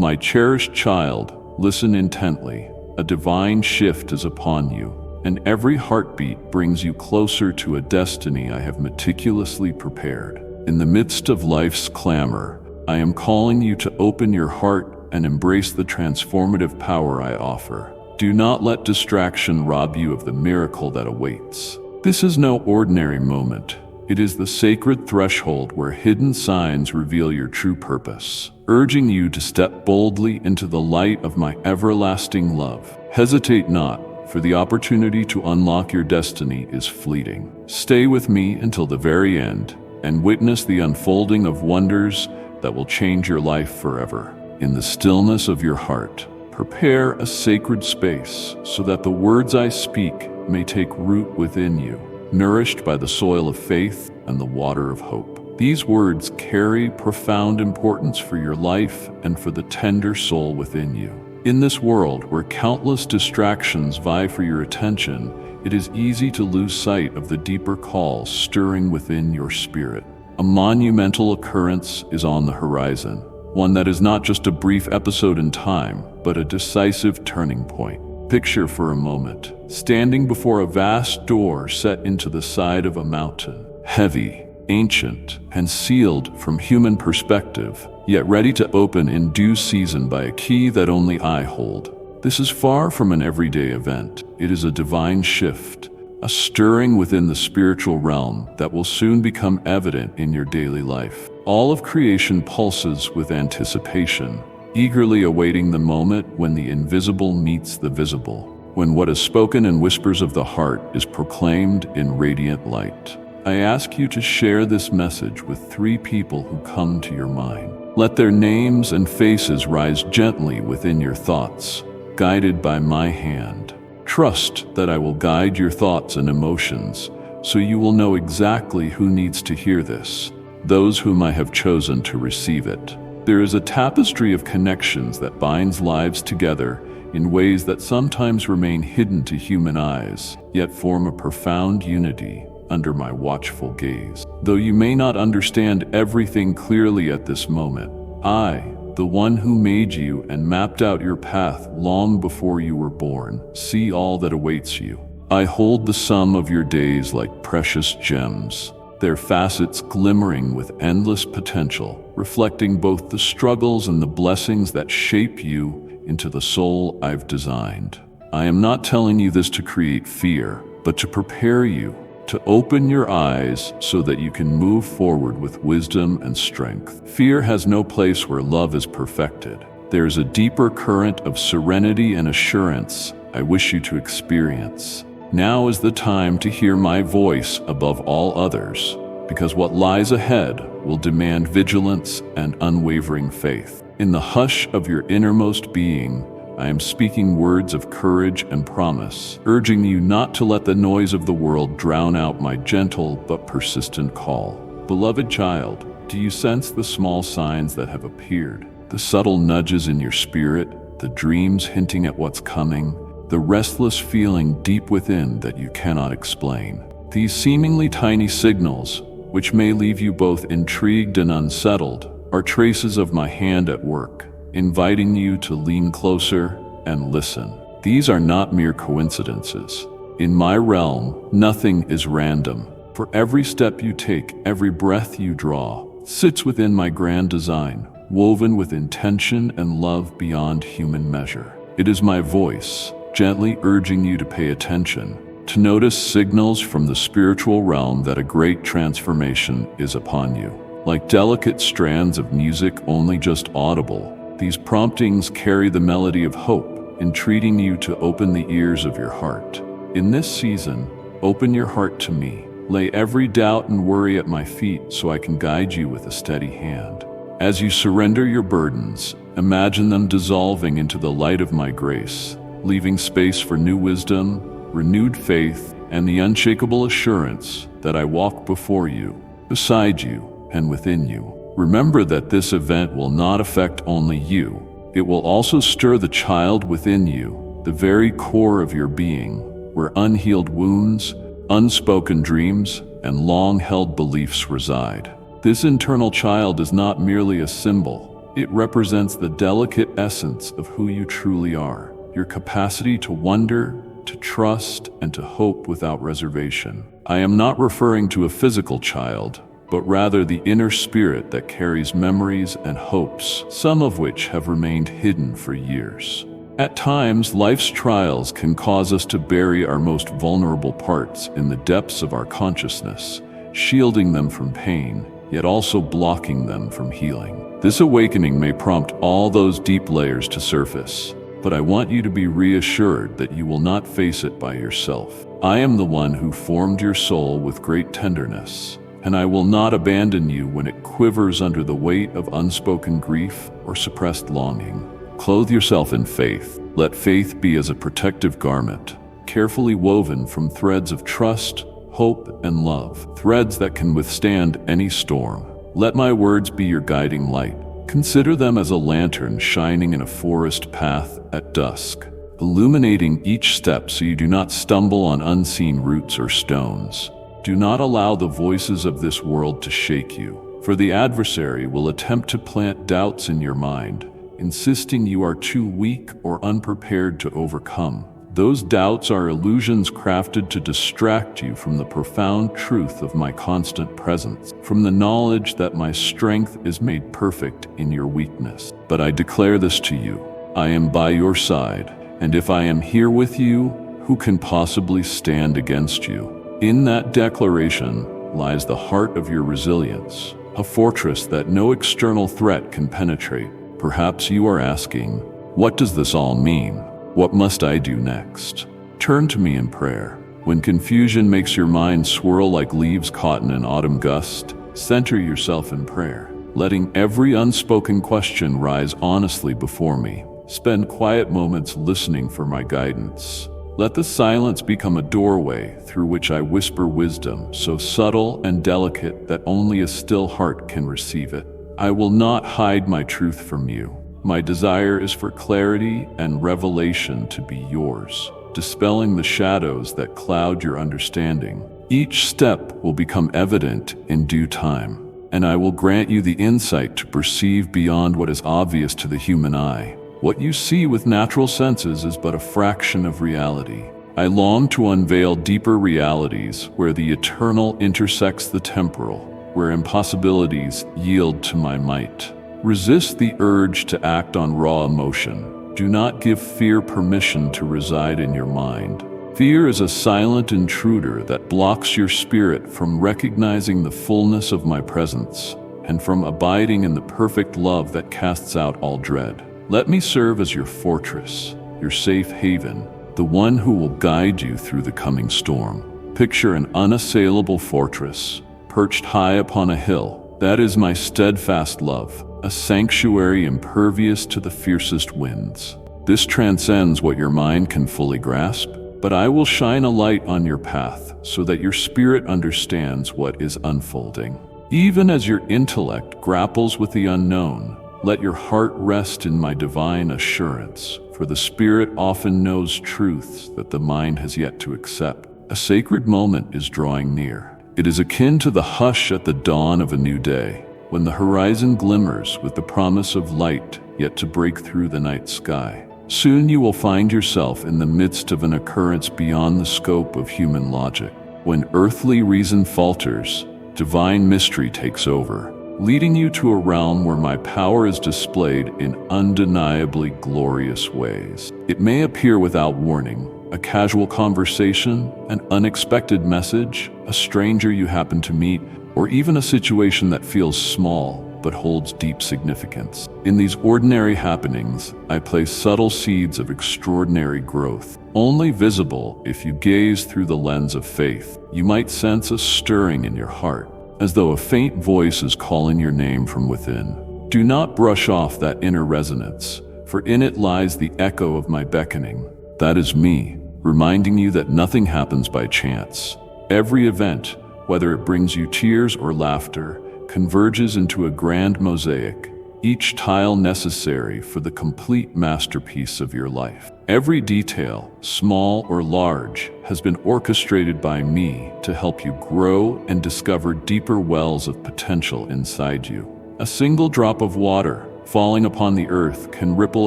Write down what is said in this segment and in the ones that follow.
My cherished child, listen intently. A divine shift is upon you, and every heartbeat brings you closer to a destiny I have meticulously prepared. In the midst of life's clamor, I am calling you to open your heart and embrace the transformative power I offer. Do not let distraction rob you of the miracle that awaits. This is no ordinary moment. It is the sacred threshold where hidden signs reveal your true purpose, urging you to step boldly into the light of my everlasting love. Hesitate not, for the opportunity to unlock your destiny is fleeting. Stay with me until the very end and witness the unfolding of wonders that will change your life forever. In the stillness of your heart, prepare a sacred space so that the words I speak may take root within you, nourished by the soil of faith and the water of hope. These words carry profound importance for your life and for the tender soul within you. In this world where countless distractions vie for your attention, it is easy to lose sight of the deeper call stirring within your spirit. A monumental occurrence is on the horizon, one that is not just a brief episode in time, but a decisive turning point. Picture for a moment, standing before a vast door set into the side of a mountain, heavy, ancient, and sealed from human perspective, yet ready to open in due season by a key that only I hold. This is far from an everyday event. It is a divine shift, a stirring within the spiritual realm that will soon become evident in your daily life. All of creation pulses with anticipation, eagerly awaiting the moment when the invisible meets the visible, when what is spoken in whispers of the heart is proclaimed in radiant light. I ask you to share this message with 3 people who come to your mind. Let their names and faces rise gently within your thoughts, guided by my hand. Trust that I will guide your thoughts and emotions, so you will know exactly who needs to hear this, those whom I have chosen to receive it. There is a tapestry of connections that binds lives together in ways that sometimes remain hidden to human eyes, yet form a profound unity under my watchful gaze. Though you may not understand everything clearly at this moment, I, the one who made you and mapped out your path long before you were born, see all that awaits you. I hold the sum of your days like precious gems, their facets glimmering with endless potential, reflecting both the struggles and the blessings that shape you into the soul I've designed. I am not telling you this to create fear, but to prepare you, to open your eyes so that you can move forward with wisdom and strength. Fear has no place where love is perfected. There is a deeper current of serenity and assurance I wish you to experience. Now is the time to hear my voice above all others, because what lies ahead will demand vigilance and unwavering faith. In the hush of your innermost being, I am speaking words of courage and promise, urging you not to let the noise of the world drown out my gentle but persistent call. Beloved child, do you sense the small signs that have appeared? The subtle nudges in your spirit, the dreams hinting at what's coming, the restless feeling deep within that you cannot explain. These seemingly tiny signals, which may leave you both intrigued and unsettled, are traces of my hand at work, inviting you to lean closer and listen. These are not mere coincidences. In my realm, nothing is random. For every step you take, every breath you draw, sits within my grand design, woven with intention and love beyond human measure. It is my voice, gently urging you to pay attention, to notice signals from the spiritual realm that a great transformation is upon you. Like delicate strands of music only just audible, these promptings carry the melody of hope, entreating you to open the ears of your heart. In this season, open your heart to me. Lay every doubt and worry at my feet so I can guide you with a steady hand. As you surrender your burdens, imagine them dissolving into the light of my grace, leaving space for new wisdom, renewed faith, and the unshakable assurance that I walk before you, beside you, and within you. Remember that this event will not affect only you. It will also stir the child within you, the very core of your being, where unhealed wounds, unspoken dreams, and long-held beliefs reside. This internal child is not merely a symbol. It represents the delicate essence of who you truly are, your capacity to wonder, to trust, and to hope without reservation. I am not referring to a physical child, but rather the inner spirit that carries memories and hopes, some of which have remained hidden for years. At times, life's trials can cause us to bury our most vulnerable parts in the depths of our consciousness, shielding them from pain, yet also blocking them from healing. This awakening may prompt all those deep layers to surface, but I want you to be reassured that you will not face it by yourself. I am the one who formed your soul with great tenderness, and I will not abandon you when it quivers under the weight of unspoken grief or suppressed longing. Clothe yourself in faith. Let faith be as a protective garment, carefully woven from threads of trust, hope, and love, threads that can withstand any storm. Let my words be your guiding light. Consider them as a lantern shining in a forest path at dusk, illuminating each step so you do not stumble on unseen roots or stones. Do not allow the voices of this world to shake you, for the adversary will attempt to plant doubts in your mind, insisting you are too weak or unprepared to overcome. Those doubts are illusions crafted to distract you from the profound truth of my constant presence, from the knowledge that my strength is made perfect in your weakness. But I declare this to you: I am by your side, and if I am here with you, who can possibly stand against you? In that declaration lies the heart of your resilience, a fortress that no external threat can penetrate. Perhaps you are asking, what does this all mean? What must I do next? Turn to me in prayer. When confusion makes your mind swirl like leaves caught in an autumn gust, center yourself in prayer, letting every unspoken question rise honestly before me. Spend quiet moments listening for my guidance. Let the silence become a doorway through which I whisper wisdom, so subtle and delicate that only a still heart can receive it. I will not hide my truth from you. My desire is for clarity and revelation to be yours, dispelling the shadows that cloud your understanding. Each step will become evident in due time, and I will grant you the insight to perceive beyond what is obvious to the human eye. What you see with natural senses is but a fraction of reality. I long to unveil deeper realities where the eternal intersects the temporal, where impossibilities yield to my might. Resist the urge to act on raw emotion. Do not give fear permission to reside in your mind. Fear is a silent intruder that blocks your spirit from recognizing the fullness of my presence and from abiding in the perfect love that casts out all dread. Let me serve as your fortress, your safe haven, the one who will guide you through the coming storm. Picture an unassailable fortress, perched high upon a hill. That is my steadfast love, a sanctuary impervious to the fiercest winds. This transcends what your mind can fully grasp, but I will shine a light on your path so that your spirit understands what is unfolding. Even as your intellect grapples with the unknown, let your heart rest in my divine assurance, for the spirit often knows truths that the mind has yet to accept. A sacred moment is drawing near. It is akin to the hush at the dawn of a new day, when the horizon glimmers with the promise of light yet to break through the night sky. Soon you will find yourself in the midst of an occurrence beyond the scope of human logic. When earthly reason falters, divine mystery takes over, leading you to a realm where my power is displayed in undeniably glorious ways. It may appear without warning, a casual conversation, an unexpected message, a stranger you happen to meet, or even a situation that feels small but holds deep significance. In these ordinary happenings, I place subtle seeds of extraordinary growth, only visible if you gaze through the lens of faith. You might sense a stirring in your heart, as though a faint voice is calling your name from within. Do not brush off that inner resonance, for in it lies the echo of my beckoning. That is me, reminding you that nothing happens by chance. Every event, whether it brings you tears or laughter, converges into a grand mosaic, each tile necessary for the complete masterpiece of your life. Every detail, small or large, has been orchestrated by me to help you grow and discover deeper wells of potential inside you. A single drop of water, falling upon the earth can ripple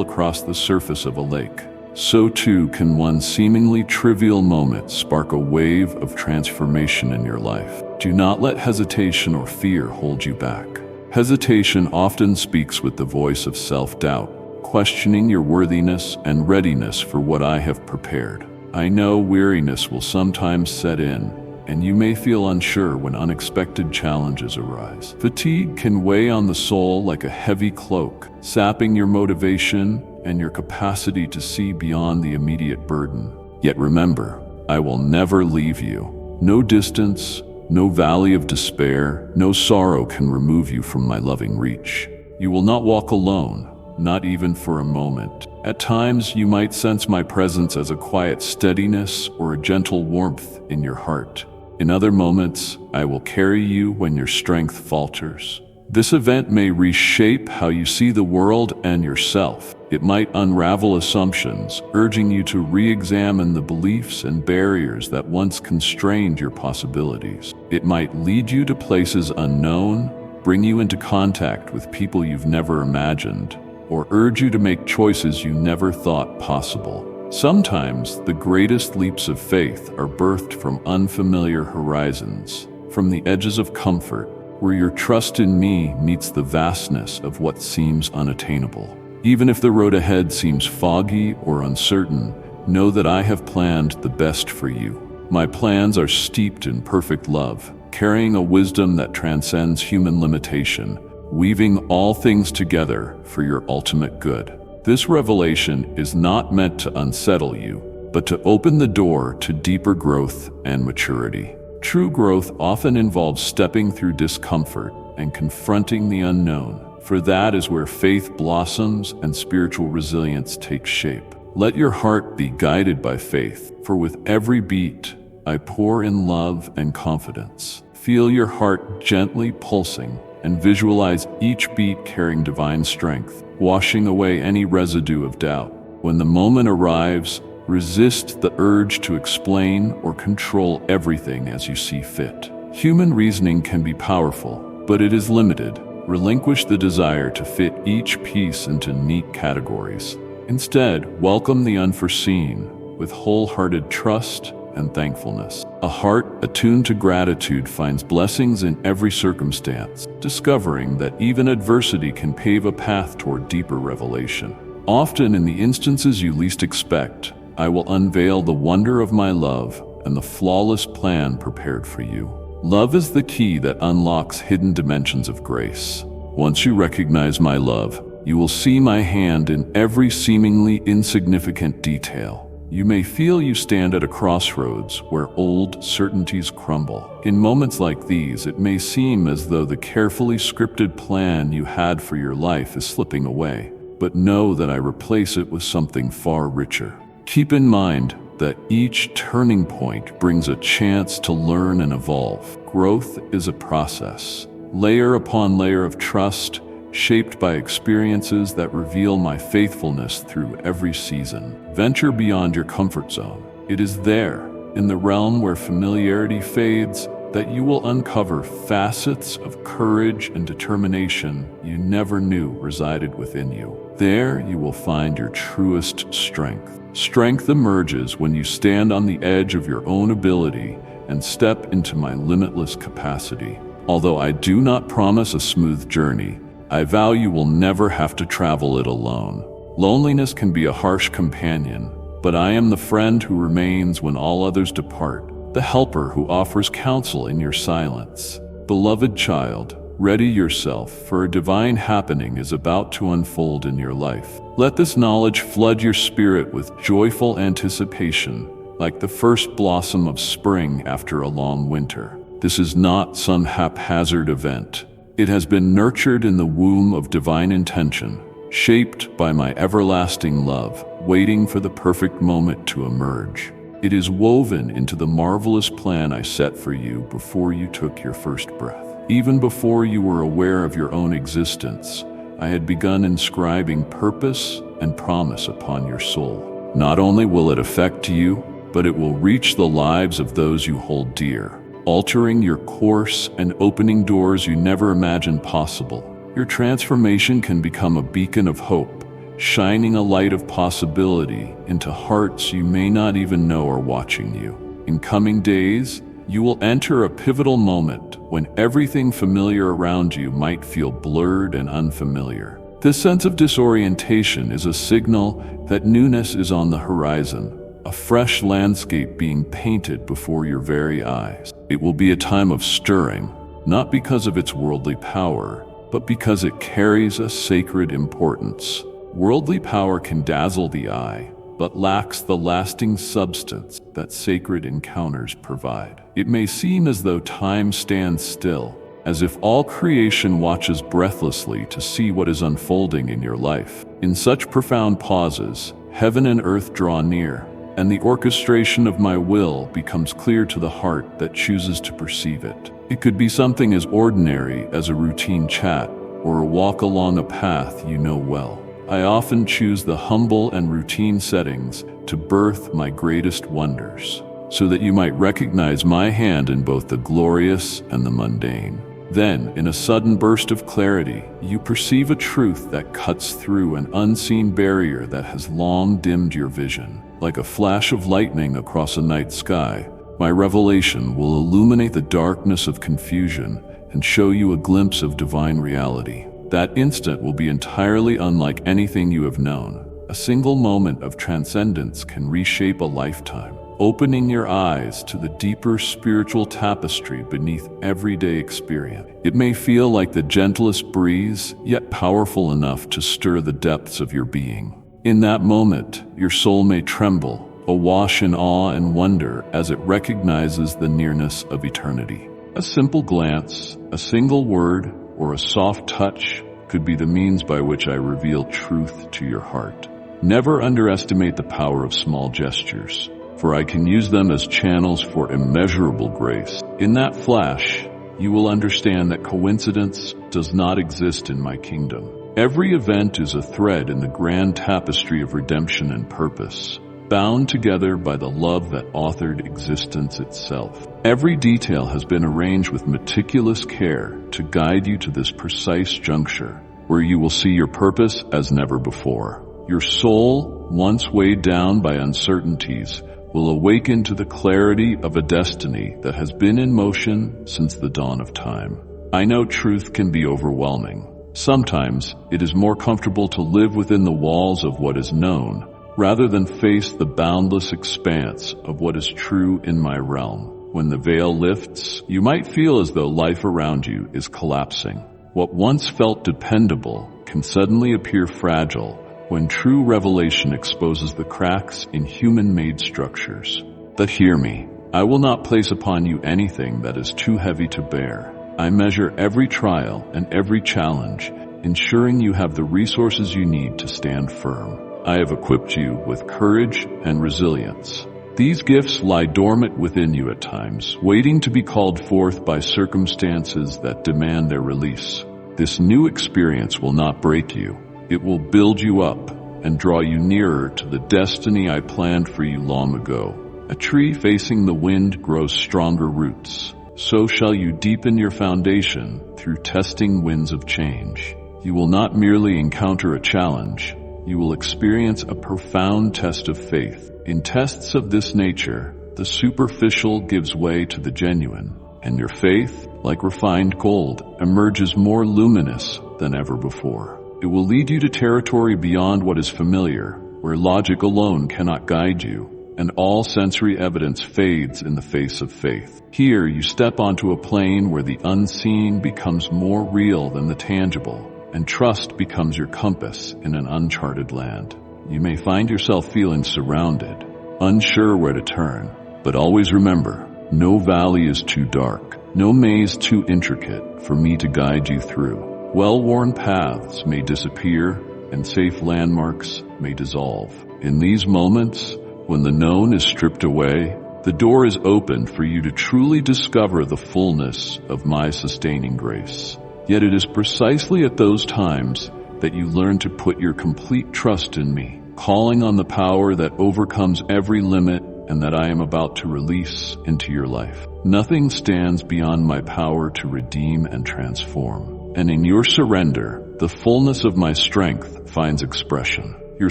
across the surface of a lake. So too can one seemingly trivial moment spark a wave of transformation in your life. Do not let hesitation or fear hold you back. Hesitation often speaks with the voice of self-doubt, questioning your worthiness and readiness for what I have prepared. I know weariness will sometimes set in, and you may feel unsure when unexpected challenges arise. Fatigue can weigh on the soul like a heavy cloak, sapping your motivation and your capacity to see beyond the immediate burden. Yet remember, I will never leave you. No distance, no valley of despair, no sorrow can remove you from my loving reach. You will not walk alone, not even for a moment. At times, you might sense my presence as a quiet steadiness or a gentle warmth in your heart. In other moments, I will carry you when your strength falters. This event may reshape how you see the world and yourself. It might unravel assumptions, urging you to re-examine the beliefs and barriers that once constrained your possibilities. It might lead you to places unknown, bring you into contact with people you've never imagined, or urge you to make choices you never thought possible. Sometimes the greatest leaps of faith are birthed from unfamiliar horizons, from the edges of comfort, where your trust in me meets the vastness of what seems unattainable. Even if the road ahead seems foggy or uncertain, know that I have planned the best for you. My plans are steeped in perfect love, carrying a wisdom that transcends human limitation, weaving all things together for your ultimate good. This revelation is not meant to unsettle you, but to open the door to deeper growth and maturity. True growth often involves stepping through discomfort and confronting the unknown, for that is where faith blossoms and spiritual resilience takes shape. Let your heart be guided by faith, for with every beat, I pour in love and confidence. Feel your heart gently pulsing and visualize each beat carrying divine strength, washing away any residue of doubt. When the moment arrives, resist the urge to explain or control everything as you see fit. Human reasoning can be powerful, but it is limited. Relinquish the desire to fit each piece into neat categories. Instead, welcome the unforeseen with wholehearted trust and thankfulness. A heart attuned to gratitude finds blessings in every circumstance, discovering that even adversity can pave a path toward deeper revelation. Often in the instances you least expect, I will unveil the wonder of my love and the flawless plan prepared for you. Love is the key that unlocks hidden dimensions of grace. Once you recognize my love, you will see my hand in every seemingly insignificant detail. You may feel you stand at a crossroads where old certainties crumble. In moments like these, it may seem as though the carefully scripted plan you had for your life is slipping away. But know that I replace it with something far richer. Keep in mind that each turning point brings a chance to learn and evolve. Growth is a process, layer upon layer of trust, shaped by experiences that reveal my faithfulness through every season. Venture beyond your comfort zone. It is there, in the realm where familiarity fades, that you will uncover facets of courage and determination you never knew resided within you. There you will find your truest strength. Strength emerges when you stand on the edge of your own ability and step into my limitless capacity. Although I do not promise a smooth journey, I vow you will never have to travel it alone. Loneliness can be a harsh companion, but I am the friend who remains when all others depart, the helper who offers counsel in your silence. Beloved child, ready yourself, for a divine happening is about to unfold in your life. Let this knowledge flood your spirit with joyful anticipation, like the first blossom of spring after a long winter. This is not some haphazard event. It has been nurtured in the womb of divine intention, shaped by my everlasting love, waiting for the perfect moment to emerge. It is woven into the marvelous plan I set for you before you took your first breath. Even before you were aware of your own existence, I had begun inscribing purpose and promise upon your soul. Not only will it affect you, but it will reach the lives of those you hold dear, altering your course and opening doors you never imagined possible. your transformation can become a beacon of hope, shining a light of possibility into hearts you may not even know are watching you. In coming days, you will enter a pivotal moment when everything familiar around you might feel blurred and unfamiliar. This sense of disorientation is a signal that newness is on the horizon, a fresh landscape being painted before your very eyes. It will be a time of stirring, not because of its worldly power, but because it carries a sacred importance. Worldly power can dazzle the eye, but lacks the lasting substance that sacred encounters provide. It may seem as though time stands still, as if all creation watches breathlessly to see what is unfolding in your life. In such profound pauses, heaven and earth draw near, and the orchestration of my will becomes clear to the heart that chooses to perceive it. It could be something as ordinary as a routine chat or a walk along a path you know well. I often choose the humble and routine settings to birth my greatest wonders, so that you might recognize my hand in both the glorious and the mundane. Then, in a sudden burst of clarity, you perceive a truth that cuts through an unseen barrier that has long dimmed your vision. Like a flash of lightning across a night sky, my revelation will illuminate the darkness of confusion and show you a glimpse of divine reality. That instant will be entirely unlike anything you have known. A single moment of transcendence can reshape a lifetime, opening your eyes to the deeper spiritual tapestry beneath everyday experience. It may feel like the gentlest breeze, yet powerful enough to stir the depths of your being. In that moment, your soul may tremble, awash in awe and wonder as it recognizes the nearness of eternity. A simple glance, a single word, or a soft touch could be the means by which I reveal truth to your heart. Never underestimate the power of small gestures, for I can use them as channels for immeasurable grace. In that flash, you will understand that coincidence does not exist in my kingdom. Every event is a thread in the grand tapestry of redemption and purpose, bound together by the love that authored existence itself. Every detail has been arranged with meticulous care to guide you to this precise juncture, where you will see your purpose as never before. Your soul, once weighed down by uncertainties, will awaken to the clarity of a destiny that has been in motion since the dawn of time. I know truth can be overwhelming. Sometimes it is more comfortable to live within the walls of what is known, rather than face the boundless expanse of what is true in my realm. When the veil lifts, you might feel as though life around you is collapsing. What once felt dependable can suddenly appear fragile when true revelation exposes the cracks in human-made structures. But hear me, I will not place upon you anything that is too heavy to bear. I measure every trial and every challenge, ensuring you have the resources you need to stand firm. I have equipped you with courage and resilience. These gifts lie dormant within you at times, waiting to be called forth by circumstances that demand their release. This new experience will not break you. It will build you up and draw you nearer to the destiny I planned for you long ago. A tree facing the wind grows stronger roots. So shall you deepen your foundation through testing winds of change. You will not merely encounter a challenge, you will experience a profound test of faith. In tests of this nature, the superficial gives way to the genuine, and your faith, like refined gold, emerges more luminous than ever before. It will lead you to territory beyond what is familiar, where logic alone cannot guide you, and all sensory evidence fades in the face of faith. Here you step onto a plane where the unseen becomes more real than the tangible, and trust becomes your compass in an uncharted land. You may find yourself feeling surrounded, unsure where to turn, but always remember, no valley is too dark, no maze too intricate for me to guide you through. Well-worn paths may disappear, and safe landmarks may dissolve. In these moments, when the known is stripped away, the door is opened for you to truly discover the fullness of my sustaining grace. Yet it is precisely at those times that you learn to put your complete trust in me, calling on the power that overcomes every limit and that I am about to release into your life. Nothing stands beyond my power to redeem and transform. and in your surrender, the fullness of my strength finds expression. Your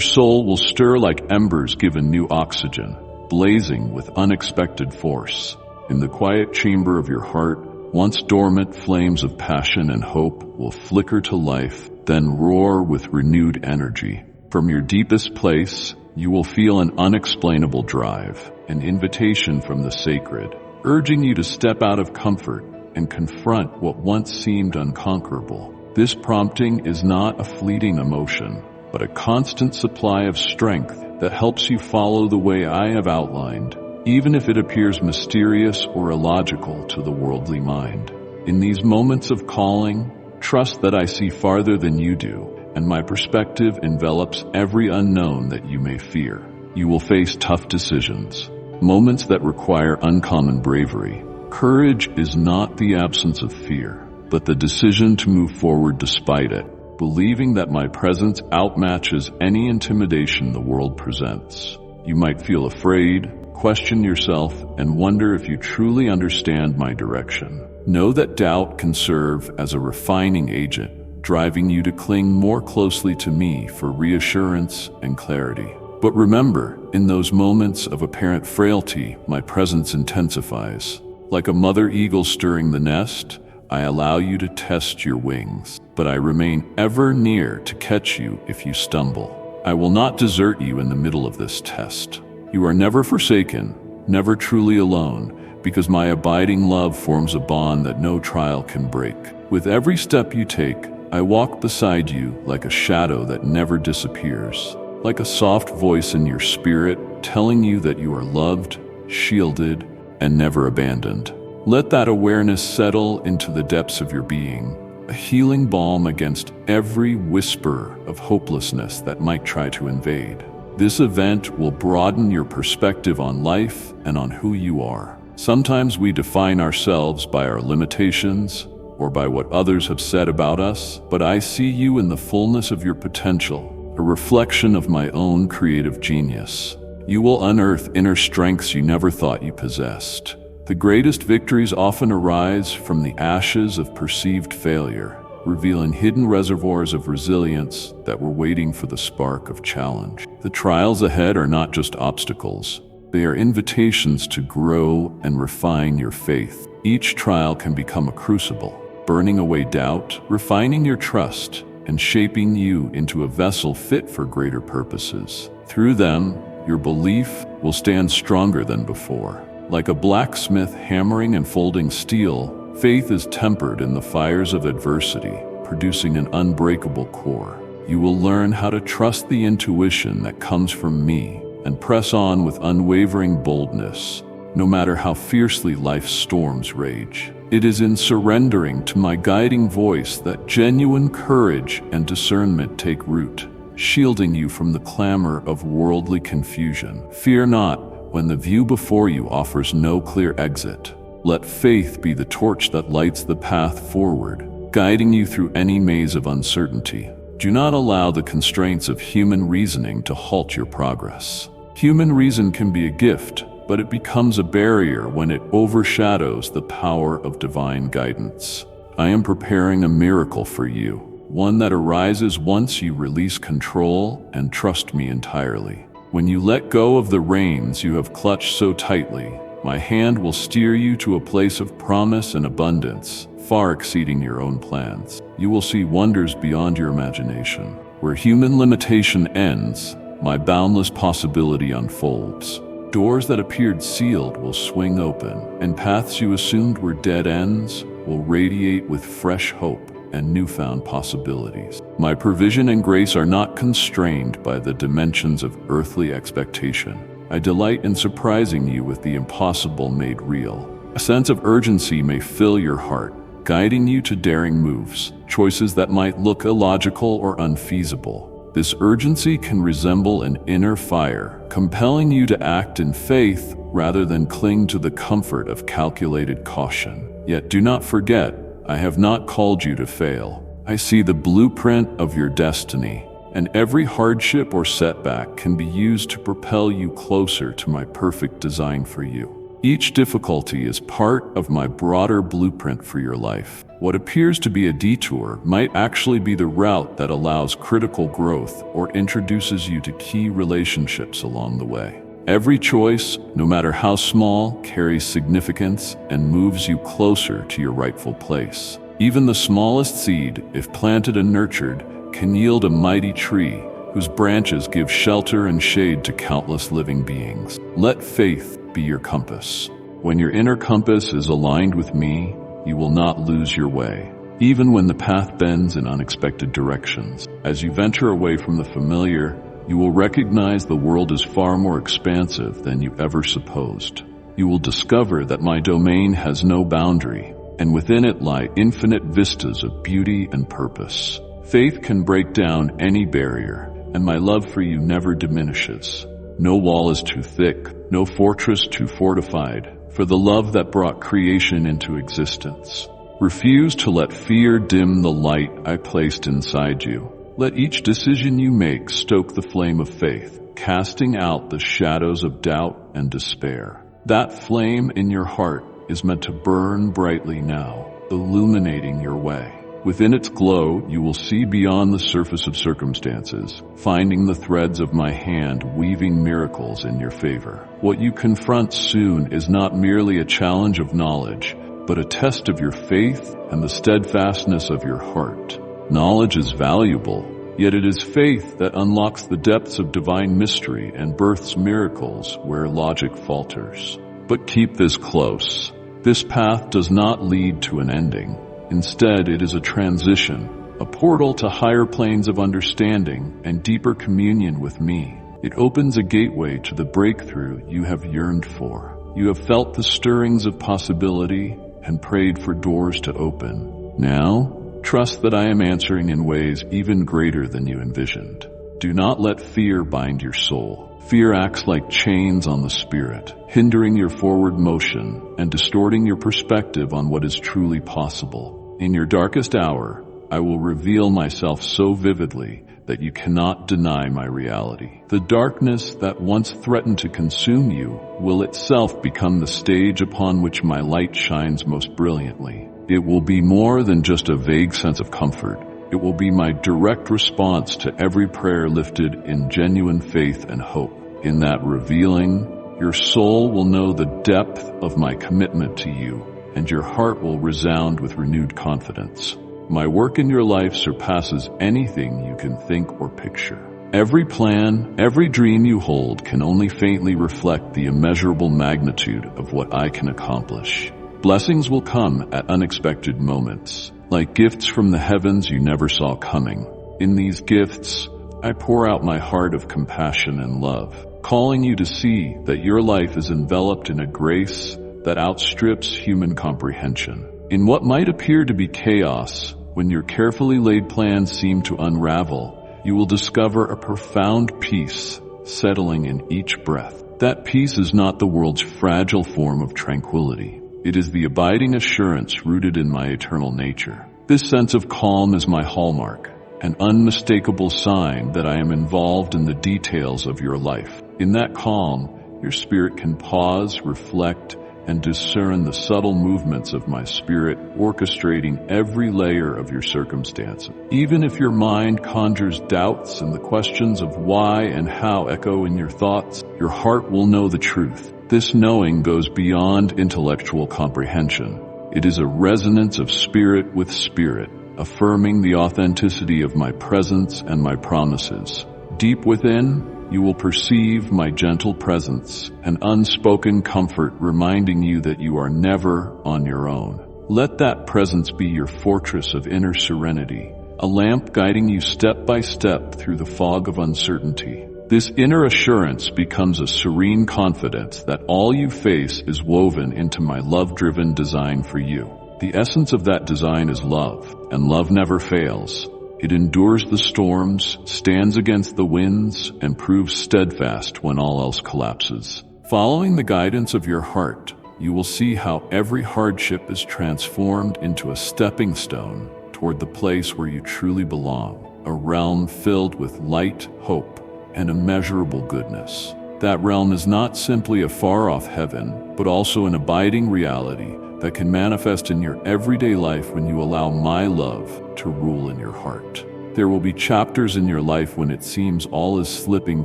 soul will stir like embers given new oxygen, blazing with unexpected force. In the quiet chamber of your heart, once dormant flames of passion and hope will flicker to life, then roar with renewed energy. From your deepest place, you will feel an unexplainable drive, an invitation from the sacred, urging you to step out of comfort and confront what once seemed unconquerable. This prompting is not a fleeting emotion, but a constant supply of strength that helps you follow the way I have outlined, even if it appears mysterious or illogical to the worldly mind. In these moments of calling, trust that I see farther than you do, and my perspective envelops every unknown that you may fear. You will face tough decisions, moments that require uncommon bravery. Courage is not the absence of fear, but the decision to move forward despite it, believing that my presence outmatches any intimidation the world presents. You might feel afraid, question yourself, and wonder if you truly understand my direction. Know that doubt can serve as a refining agent, driving you to cling more closely to me for reassurance and clarity. But remember, in those moments of apparent frailty, my presence intensifies. Like a mother eagle stirring the nest, I allow you to test your wings, but I remain ever near to catch you if you stumble. I will not desert you in the middle of this test. You are never forsaken, never truly alone, because my abiding love forms a bond that no trial can break. With every step you take, I walk beside you like a shadow that never disappears, like a soft voice in your spirit telling you that you are loved, shielded, and never abandoned. Let that awareness settle into the depths of your being, a healing balm against every whisper of hopelessness that might try to invade. This event will broaden your perspective on life and on who you are. Sometimes we define ourselves by our limitations or by what others have said about us, but I see you in the fullness of your potential, a reflection of my own creative genius. You will unearth inner strengths you never thought you possessed. The greatest victories often arise from the ashes of perceived failure, revealing hidden reservoirs of resilience that were waiting for the spark of challenge. The trials ahead are not just obstacles. They are invitations to grow and refine your faith. Each trial can become a crucible, burning away doubt, refining your trust, and shaping you into a vessel fit for greater purposes. Through them, your belief will stand stronger than before. Like a blacksmith hammering and folding steel, faith is tempered in the fires of adversity, producing an unbreakable core. You will learn how to trust the intuition that comes from me and press on with unwavering boldness, no matter how fiercely life's storms rage. It is in surrendering to my guiding voice that genuine courage and discernment take root, shielding you from the clamor of worldly confusion. Fear not when the view before you offers no clear exit. Let faith be the torch that lights the path forward, guiding you through any maze of uncertainty. Do not allow the constraints of human reasoning to halt your progress. Human reason can be a gift, but it becomes a barrier when it overshadows the power of divine guidance. I am preparing a miracle for you, one that arises once you release control and trust me entirely. When you let go of the reins you have clutched so tightly, my hand will steer you to a place of promise and abundance, far exceeding your own plans. You will see wonders beyond your imagination. Where human limitation ends, my boundless possibility unfolds. Doors that appeared sealed will swing open, and paths you assumed were dead ends will radiate with fresh hope and newfound possibilities. My provision and grace are not constrained by the dimensions of earthly expectation. I delight in surprising you with the impossible made real. A sense of urgency may fill your heart, guiding you to daring moves, choices that might look illogical or unfeasible. This urgency can resemble an inner fire, compelling you to act in faith rather than cling to the comfort of calculated caution. Yet do not forget, I have not called you to fail. I see the blueprint of your destiny, and every hardship or setback can be used to propel you closer to my perfect design for you. Each difficulty is part of my broader blueprint for your life. What appears to be a detour might actually be the route that allows critical growth or introduces you to key relationships along the way. Every choice, no matter how small, carries significance and moves you closer to your rightful place. Even the smallest seed, if planted and nurtured, can yield a mighty tree whose branches give shelter and shade to countless living beings. Let faith be your compass. When your inner compass is aligned with me, you will not lose your way, even when the path bends in unexpected directions. As you venture away from the familiar, you will recognize the world is far more expansive than you ever supposed. You will discover that my domain has no boundary, and within it lie infinite vistas of beauty and purpose. Faith can break down any barrier, and my love for you never diminishes. No wall is too thick, no fortress too fortified, for the love that brought creation into existence. Refuse to let fear dim the light I placed inside you. Let each decision you make stoke the flame of faith, casting out the shadows of doubt and despair. That flame in your heart is meant to burn brightly now, illuminating your way. Within its glow, you will see beyond the surface of circumstances, finding the threads of my hand weaving miracles in your favor. What you confront soon is not merely a challenge of knowledge, but a test of your faith and the steadfastness of your heart. Knowledge is valuable, yet it is faith that unlocks the depths of divine mystery and births miracles where logic falters. But keep this close. This path does not lead to an ending. Instead, it is a transition, a portal to higher planes of understanding and deeper communion with me. It opens a gateway to the breakthrough you have yearned for. You have felt the stirrings of possibility and prayed for doors to open. Now, trust that I am answering in ways even greater than you envisioned. Do not let fear bind your soul. Fear acts like chains on the spirit, hindering your forward motion and distorting your perspective on what is truly possible. In your darkest hour, I will reveal myself so vividly that you cannot deny my reality. The darkness that once threatened to consume you will itself become the stage upon which my light shines most brilliantly. It will be more than just a vague sense of comfort. It will be my direct response to every prayer lifted in genuine faith and hope. In that revealing, your soul will know the depth of my commitment to you, and your heart will resound with renewed confidence. My work in your life surpasses anything you can think or picture. Every plan, every dream you hold can only faintly reflect the immeasurable magnitude of what I can accomplish. Blessings will come at unexpected moments, like gifts from the heavens you never saw coming. In these gifts, I pour out my heart of compassion and love, calling you to see that your life is enveloped in a grace that outstrips human comprehension. In what might appear to be chaos, when your carefully laid plans seem to unravel, you will discover a profound peace settling in each breath. That peace is not the world's fragile form of tranquility. It is the abiding assurance rooted in my eternal nature. This sense of calm is my hallmark, an unmistakable sign that I am involved in the details of your life. In that calm, your spirit can pause, reflect, and discern the subtle movements of my spirit, orchestrating every layer of your circumstances. Even if your mind conjures doubts and the questions of why and how echo in your thoughts, your heart will know the truth. This knowing goes beyond intellectual comprehension. It is a resonance of spirit with spirit, affirming the authenticity of my presence and my promises. Deep within, you will perceive my gentle presence, an unspoken comfort reminding you that you are never on your own. Let that presence be your fortress of inner serenity, a lamp guiding you step by step through the fog of uncertainty. This inner assurance becomes a serene confidence that all you face is woven into my love-driven design for you. The essence of that design is love, and love never fails. It endures the storms, stands against the winds, and proves steadfast when all else collapses. Following the guidance of your heart, you will see how every hardship is transformed into a stepping stone toward the place where you truly belong, a realm filled with light, hope, and immeasurable goodness. That realm is not simply a far-off heaven, but also an abiding reality, that can manifest in your everyday life when you allow my love to rule in your heart. There will be chapters in your life when it seems all is slipping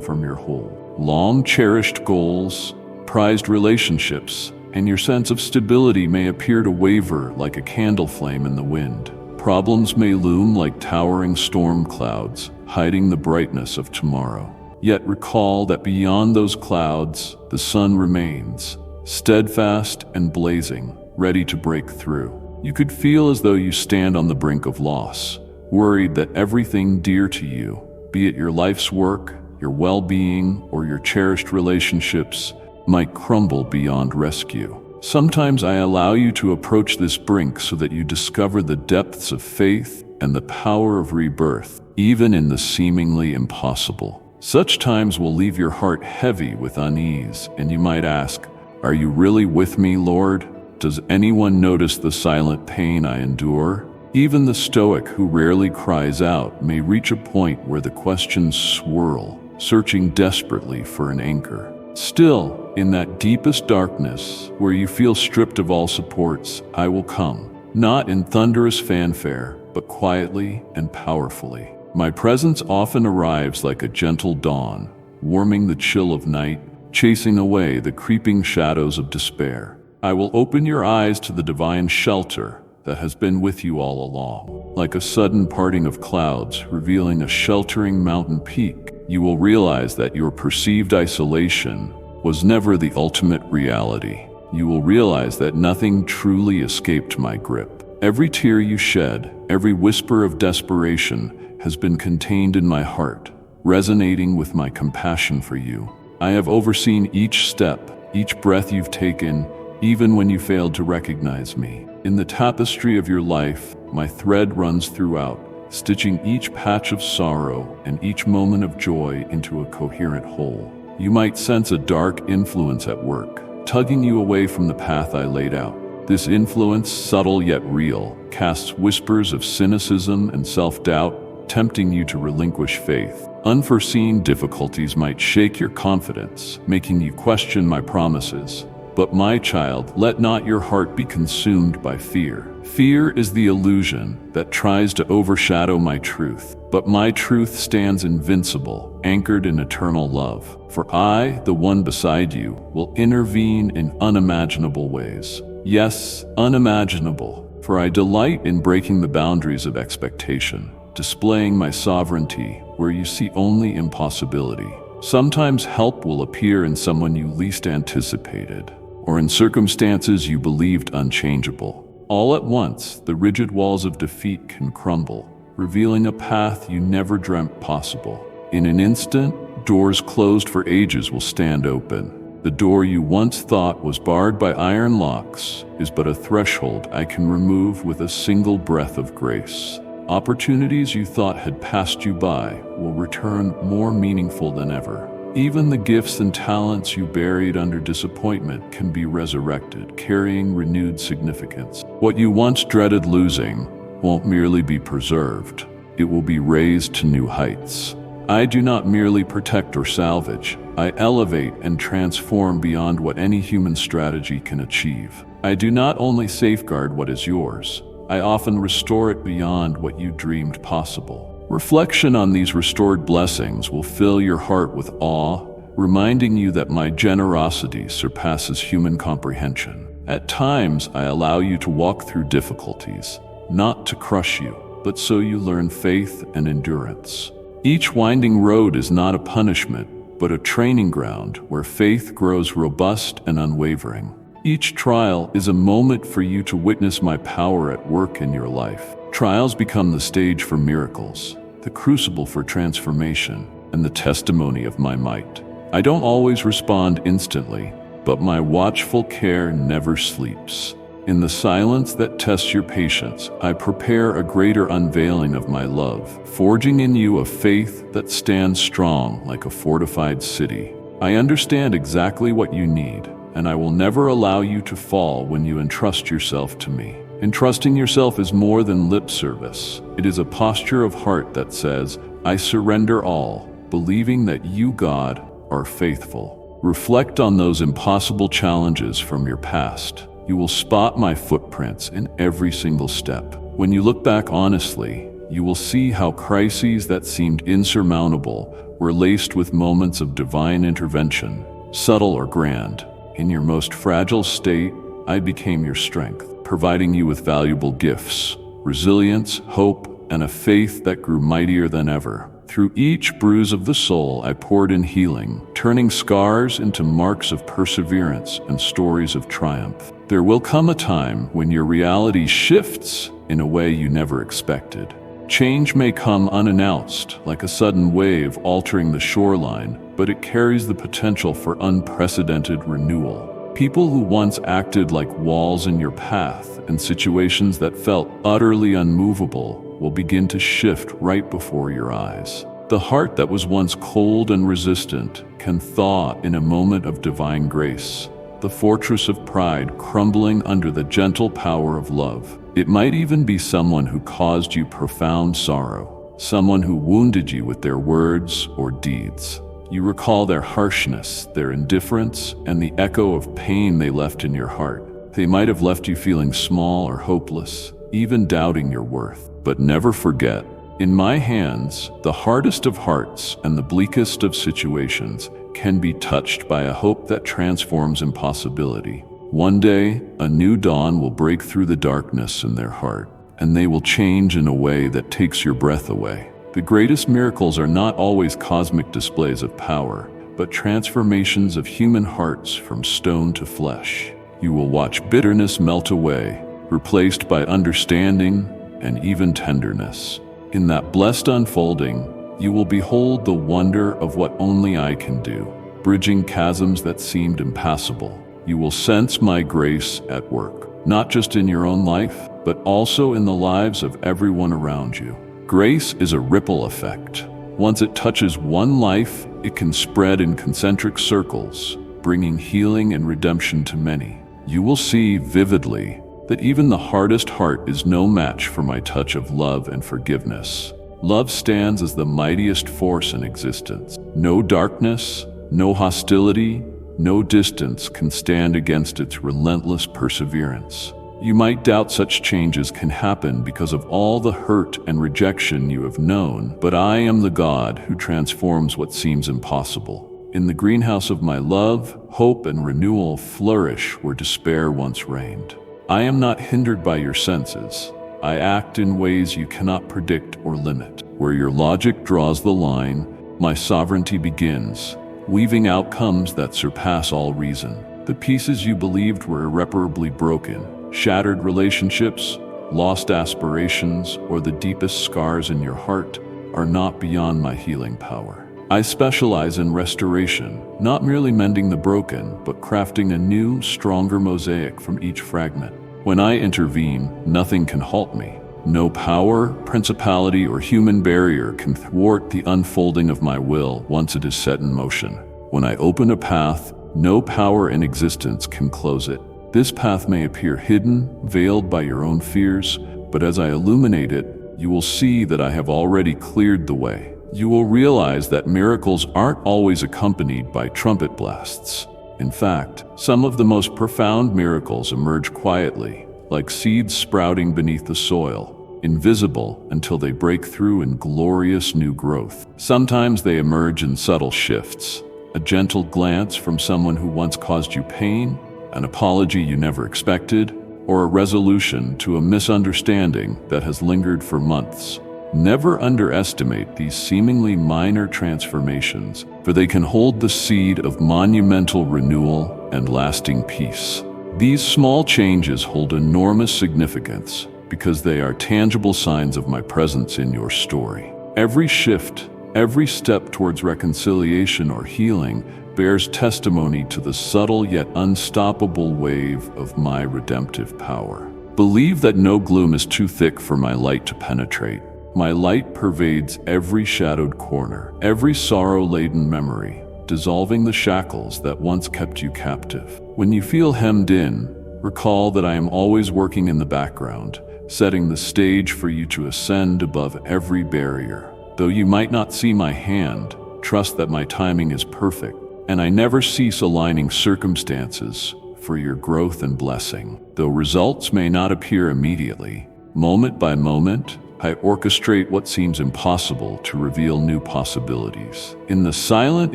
from your hold. Long-cherished goals, prized relationships, and your sense of stability may appear to waver like a candle flame in the wind. Problems may loom like towering storm clouds, hiding the brightness of tomorrow. Yet recall that beyond those clouds, the sun remains, steadfast and blazing, ready to break through. You could feel as though you stand on the brink of loss, worried that everything dear to you, be it your life's work, your well-being, or your cherished relationships, might crumble beyond rescue. Sometimes I allow you to approach this brink so that you discover the depths of faith and the power of rebirth, even in the seemingly impossible. Such times will leave your heart heavy with unease, and you might ask, "Are you really with me, Lord? Does anyone notice the silent pain I endure?" Even the stoic who rarely cries out may reach a point where the questions swirl, searching desperately for an anchor. Still, in that deepest darkness, where you feel stripped of all supports, I will come, not in thunderous fanfare, but quietly and powerfully. My presence often arrives like a gentle dawn, warming the chill of night, chasing away the creeping shadows of despair. I will open your eyes to the divine shelter that has been with you all along. Like a sudden parting of clouds, revealing a sheltering mountain peak, you will realize that your perceived isolation was never the ultimate reality. You will realize that nothing truly escaped my grip. Every tear you shed, every whisper of desperation has been contained in my heart, resonating with my compassion for you. I have overseen each step, each breath you've taken, even when you failed to recognize me. In the tapestry of your life, my thread runs throughout, stitching each patch of sorrow and each moment of joy into a coherent whole. You might sense a dark influence at work, tugging you away from the path I laid out. This influence, subtle yet real, casts whispers of cynicism and self-doubt, tempting you to relinquish faith. Unforeseen difficulties might shake your confidence, making you question my promises. But my child, let not your heart be consumed by fear. Fear is the illusion that tries to overshadow my truth, but my truth stands invincible, anchored in eternal love. For I, the one beside you, will intervene in unimaginable ways. Yes, unimaginable, for I delight in breaking the boundaries of expectation, displaying my sovereignty where you see only impossibility. Sometimes help will appear in someone you least anticipated, or in circumstances you believed unchangeable. All at once, the rigid walls of defeat can crumble, revealing a path you never dreamt possible. In an instant, doors closed for ages will stand open. The door you once thought was barred by iron locks is but a threshold I can remove with a single breath of grace. Opportunities you thought had passed you by will return more meaningful than ever. Even the gifts and talents you buried under disappointment can be resurrected, carrying renewed significance. What you once dreaded losing won't merely be preserved, it will be raised to new heights. I do not merely protect or salvage, I elevate and transform beyond what any human strategy can achieve. I do not only safeguard what is yours, I often restore it beyond what you dreamed possible. Reflection on these restored blessings will fill your heart with awe, reminding you that my generosity surpasses human comprehension. At times, I allow you to walk through difficulties, not to crush you, but so you learn faith and endurance. Each winding road is not a punishment, but a training ground where faith grows robust and unwavering. Each trial is a moment for you to witness my power at work in your life. Trials become the stage for miracles, the crucible for transformation, and the testimony of my might. I don't always respond instantly, but my watchful care never sleeps. In the silence that tests your patience, I prepare a greater unveiling of my love, forging in you a faith that stands strong like a fortified city. I understand exactly what you need, and I will never allow you to fall when you entrust yourself to me. Entrusting yourself is more than lip service. It is a posture of heart that says, I surrender all, believing that you, God, are faithful. Reflect on those impossible challenges from your past. You will spot my footprints in every single step. When you look back honestly, you will see how crises that seemed insurmountable were laced with moments of divine intervention, subtle or grand. In your most fragile state, I became your strength, providing you with valuable gifts, resilience, hope, and a faith that grew mightier than ever. Through each bruise of the soul, I poured in healing, turning scars into marks of perseverance and stories of triumph. There will come a time when your reality shifts in a way you never expected. Change may come unannounced, like a sudden wave altering the shoreline, but it carries the potential for unprecedented renewal. People who once acted like walls in your path and situations that felt utterly unmovable will begin to shift right before your eyes. The heart that was once cold and resistant can thaw in a moment of divine grace, the fortress of pride crumbling under the gentle power of love. It might even be someone who caused you profound sorrow, someone who wounded you with their words or deeds. You recall their harshness, their indifference, and the echo of pain they left in your heart. They might have left you feeling small or hopeless, even doubting your worth. But never forget, in my hands, the hardest of hearts and the bleakest of situations can be touched by a hope that transforms impossibility. One day, a new dawn will break through the darkness in their heart, and they will change in a way that takes your breath away. The greatest miracles are not always cosmic displays of power, but transformations of human hearts from stone to flesh. You will watch bitterness melt away, replaced by understanding and even tenderness. In that blessed unfolding, you will behold the wonder of what only I can do, bridging chasms that seemed impassable. You will sense my grace at work, not just in your own life, but also in the lives of everyone around you. Grace is a ripple effect. Once it touches one life, it can spread in concentric circles, bringing healing and redemption to many. You will see vividly that even the hardest heart is no match for my touch of love and forgiveness. Love stands as the mightiest force in existence. No darkness, no hostility, no distance can stand against its relentless perseverance. You might doubt such changes can happen because of all the hurt and rejection you have known, but I am the God who transforms what seems impossible. In the greenhouse of my love, hope and renewal flourish where despair once reigned. I am not hindered by your senses. I act in ways you cannot predict or limit. Where your logic draws the line, my sovereignty begins, weaving outcomes that surpass all reason. The pieces you believed were irreparably broken, shattered relationships, lost aspirations, or the deepest scars in your heart are not beyond my healing power. I specialize in restoration, not merely mending the broken, but crafting a new, stronger mosaic from each fragment. When I intervene, nothing can halt me. No power, principality, or human barrier can thwart the unfolding of my will once it is set in motion. When I open a path, no power in existence can close it. This path may appear hidden, veiled by your own fears, but as I illuminate it, you will see that I have already cleared the way. You will realize that miracles aren't always accompanied by trumpet blasts. In fact, some of the most profound miracles emerge quietly, like seeds sprouting beneath the soil, invisible until they break through in glorious new growth. Sometimes they emerge in subtle shifts, a gentle glance from someone who once caused you pain, an apology you never expected, or a resolution to a misunderstanding that has lingered for months. Never underestimate these seemingly minor transformations, for they can hold the seed of monumental renewal and lasting peace. These small changes hold enormous significance because they are tangible signs of my presence in your story. Every shift, every step towards reconciliation or healing bears testimony to the subtle yet unstoppable wave of my redemptive power. Believe that no gloom is too thick for my light to penetrate. My light pervades every shadowed corner, every sorrow-laden memory, dissolving the shackles that once kept you captive. When you feel hemmed in, recall that I am always working in the background, setting the stage for you to ascend above every barrier. Though you might not see my hand, trust that my timing is perfect, and I never cease aligning circumstances for your growth and blessing. Though results may not appear immediately, moment by moment, I orchestrate what seems impossible to reveal new possibilities. In the silent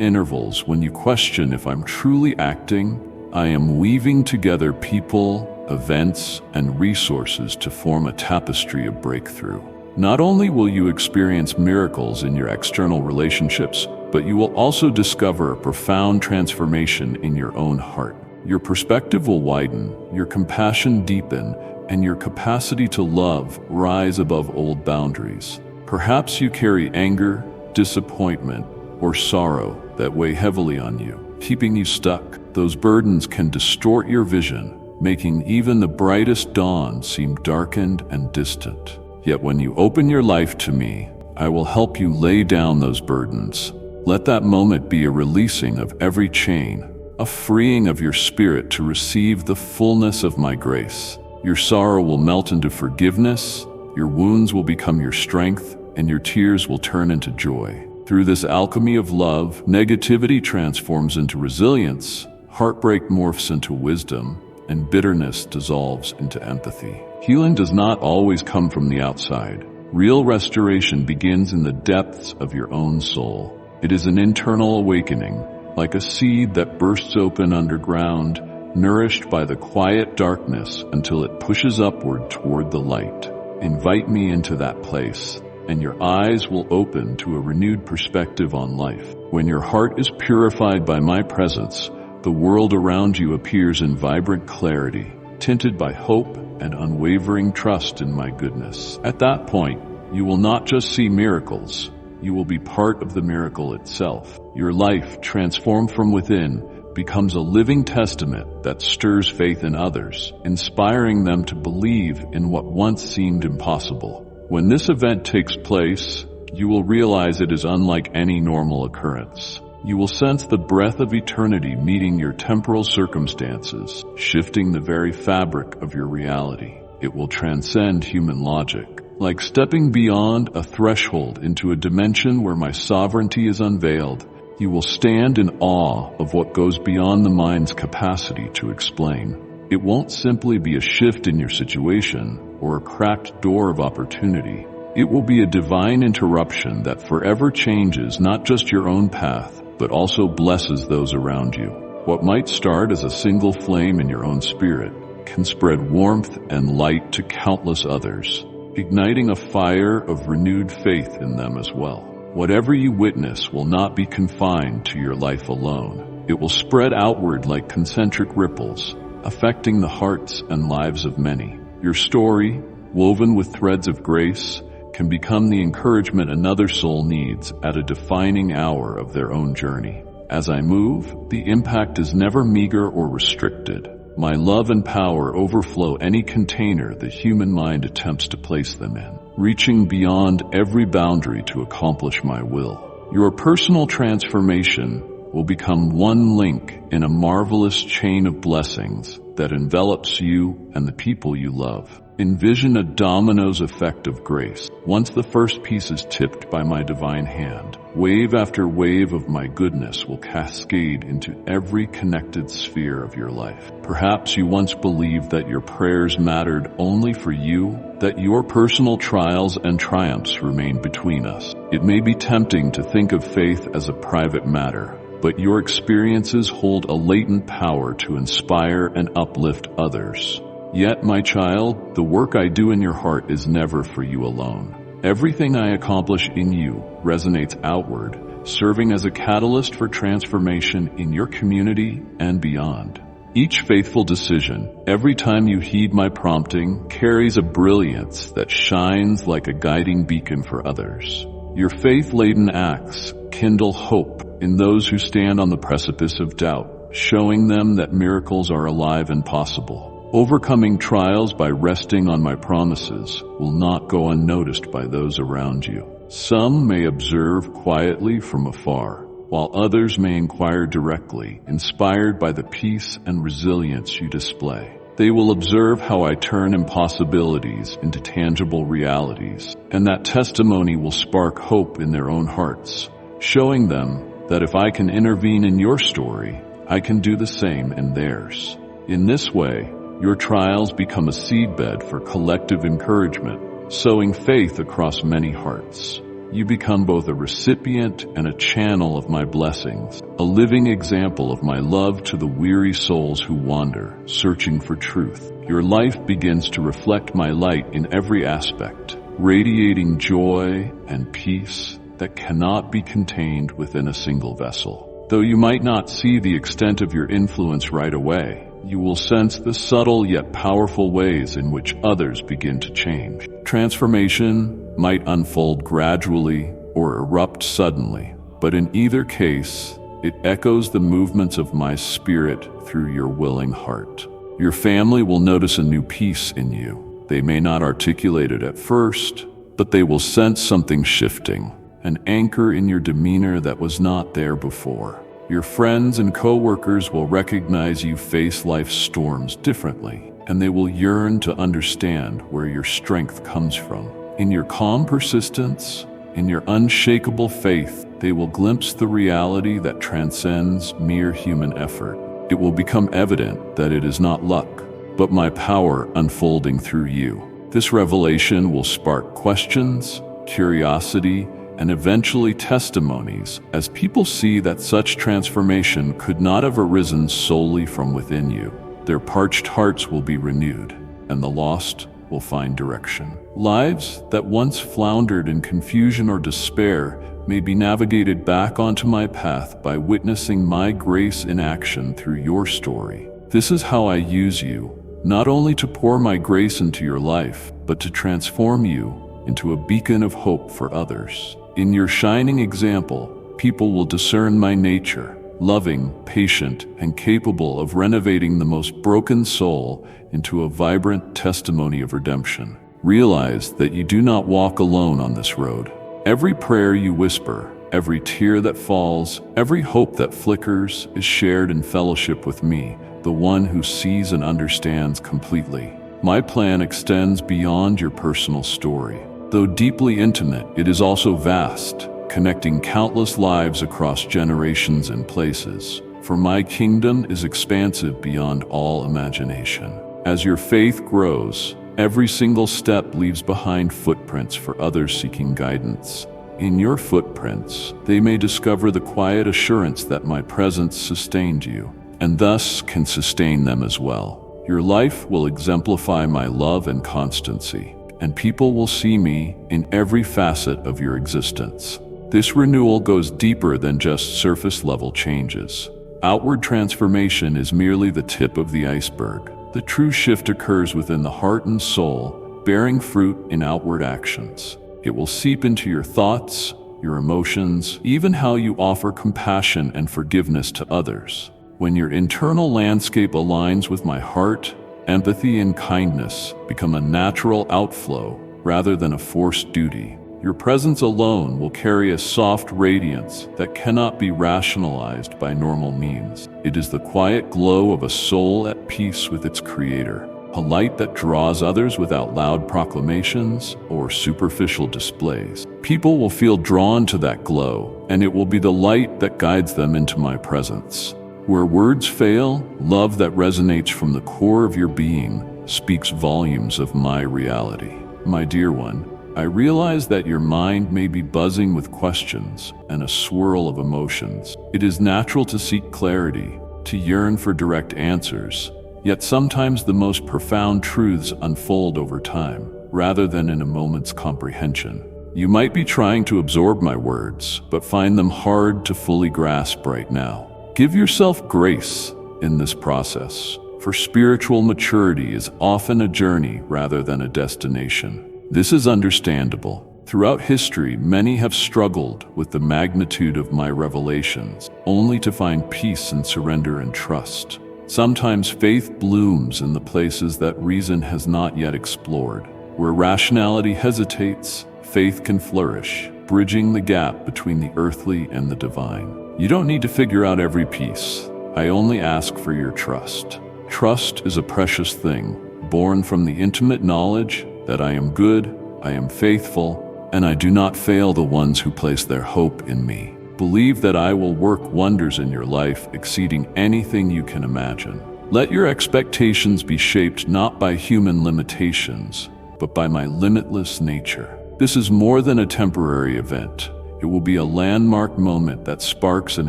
intervals when you question if I'm truly acting, I am weaving together people, events, and resources to form a tapestry of breakthrough. Not only will you experience miracles in your external relationships, but you will also discover a profound transformation in your own heart. Your perspective will widen, your compassion deepen, and your capacity to love rise above old boundaries. Perhaps you carry anger, disappointment, or sorrow that weigh heavily on you, keeping you stuck. Those burdens can distort your vision, making even the brightest dawn seem darkened and distant. Yet when you open your life to me, I will help you lay down those burdens. Let that moment be a releasing of every chain, a freeing of your spirit to receive the fullness of my grace. Your sorrow will melt into forgiveness, your wounds will become your strength, and your tears will turn into joy. Through this alchemy of love, negativity transforms into resilience, heartbreak morphs into wisdom, and bitterness dissolves into empathy. Healing does not always come from the outside. Real restoration begins in the depths of your own soul. It is an internal awakening, like a seed that bursts open underground, nourished by the quiet darkness until it pushes upward toward the light. Invite me into that place, and your eyes will open to a renewed perspective on life. When your heart is purified by my presence, the world around you appears in vibrant clarity, tinted by hope and unwavering trust in my goodness. At that point, you will not just see miracles, you will be part of the miracle itself. Your life, transformed from within, becomes a living testament that stirs faith in others, inspiring them to believe in what once seemed impossible. When this event takes place, you will realize it is unlike any normal occurrence. You will sense the breath of eternity meeting your temporal circumstances, shifting the very fabric of your reality. It will transcend human logic, like stepping beyond a threshold into a dimension where my sovereignty is unveiled. You will stand in awe of what goes beyond the mind's capacity to explain. It won't simply be a shift in your situation or a cracked door of opportunity. It will be a divine interruption that forever changes not just your own path, but also blesses those around you. What might start as a single flame in your own spirit can spread warmth and light to countless others, igniting a fire of renewed faith in them as well. Whatever you witness will not be confined to your life alone. It will spread outward like concentric ripples, affecting the hearts and lives of many. Your story, woven with threads of grace, can become the encouragement another soul needs at a defining hour of their own journey. As I move, the impact is never meager or restricted. My love and power overflow any container the human mind attempts to place them in, reaching beyond every boundary to accomplish my will. Your personal transformation will become one link in a marvelous chain of blessings that envelops you and the people you love. Envision a dominoes effect of grace. Once the first piece is tipped by my divine hand, wave after wave of my goodness will cascade into every connected sphere of your life. Perhaps you once believed that your prayers mattered only for you, that your personal trials and triumphs remained between us. It may be tempting to think of faith as a private matter, but your experiences hold a latent power to inspire and uplift others. Yet, my child, the work I do in your heart is never for you alone. Everything I accomplish in you resonates outward, serving as a catalyst for transformation in your community and beyond. Each faithful decision, every time you heed my prompting, carries a brilliance that shines like a guiding beacon for others. Your faith-laden acts kindle hope in those who stand on the precipice of doubt, showing them that miracles are alive and possible. Overcoming trials by resting on my promises will not go unnoticed by those around you. Some may observe quietly from afar, while others may inquire directly, inspired by the peace and resilience you display. They will observe how I turn impossibilities into tangible realities, and that testimony will spark hope in their own hearts, showing them that if I can intervene in your story, I can do the same in theirs. In this way, your trials become a seedbed for collective encouragement, sowing faith across many hearts. You become both a recipient and a channel of my blessings, a living example of my love to the weary souls who wander, searching for truth. Your life begins to reflect my light in every aspect, radiating joy and peace that cannot be contained within a single vessel. Though you might not see the extent of your influence right away, you will sense the subtle yet powerful ways in which others begin to change. Transformation might unfold gradually or erupt suddenly, but in either case, it echoes the movements of my spirit through your willing heart. Your family will notice a new peace in you. They may not articulate it at first, but they will sense something shifting, an anchor in your demeanor that was not there before. Your friends and co-workers will recognize you face life's storms differently, and they will yearn to understand where your strength comes from. In your calm persistence, in your unshakable faith, they will glimpse the reality that transcends mere human effort. It will become evident that it is not luck, but my power unfolding through you. This revelation will spark questions, curiosity, and eventually testimonies as people see that such transformation could not have arisen solely from within you. Their parched hearts will be renewed, and the lost will find direction. Lives that once floundered in confusion or despair may be navigated back onto my path by witnessing my grace in action through your story. This is how I use you, not only to pour my grace into your life, but to transform you into a beacon of hope for others. In your shining example, people will discern my nature, loving, patient, and capable of renovating the most broken soul into a vibrant testimony of redemption. Realize that you do not walk alone on this road. Every prayer you whisper, every tear that falls, every hope that flickers is shared in fellowship with me, the one who sees and understands completely. My plan extends beyond your personal story. Though deeply intimate, it is also vast, connecting countless lives across generations and places. For my kingdom is expansive beyond all imagination. As your faith grows, every single step leaves behind footprints for others seeking guidance. In your footprints, they may discover the quiet assurance that my presence sustained you, and thus can sustain them as well. Your life will exemplify my love and constancy, and people will see me in every facet of your existence. This renewal goes deeper than just surface-level changes. Outward transformation is merely the tip of the iceberg. The true shift occurs within the heart and soul, bearing fruit in outward actions. It will seep into your thoughts, your emotions, even how you offer compassion and forgiveness to others. When your internal landscape aligns with my heart, empathy and kindness become a natural outflow rather than a forced duty. Your presence alone will carry a soft radiance that cannot be rationalized by normal means. It is the quiet glow of a soul at peace with its creator, a light that draws others without loud proclamations or superficial displays. People will feel drawn to that glow, and it will be the light that guides them into my presence. Where words fail, love that resonates from the core of your being speaks volumes of my reality. My dear one, I realize that your mind may be buzzing with questions and a swirl of emotions. It is natural to seek clarity, to yearn for direct answers, yet sometimes the most profound truths unfold over time, rather than in a moment's comprehension. You might be trying to absorb my words, but find them hard to fully grasp right now. Give yourself grace in this process, for spiritual maturity is often a journey rather than a destination. This is understandable. Throughout history, many have struggled with the magnitude of my revelations, only to find peace and surrender and trust. Sometimes faith blooms in the places that reason has not yet explored. Where rationality hesitates, faith can flourish, bridging the gap between the earthly and the divine. You don't need to figure out every piece. I only ask for your trust. Trust is a precious thing, born from the intimate knowledge that I am good, I am faithful, and I do not fail the ones who place their hope in me. Believe that I will work wonders in your life exceeding anything you can imagine. Let your expectations be shaped not by human limitations, but by my limitless nature. This is more than a temporary event. It will be a landmark moment that sparks an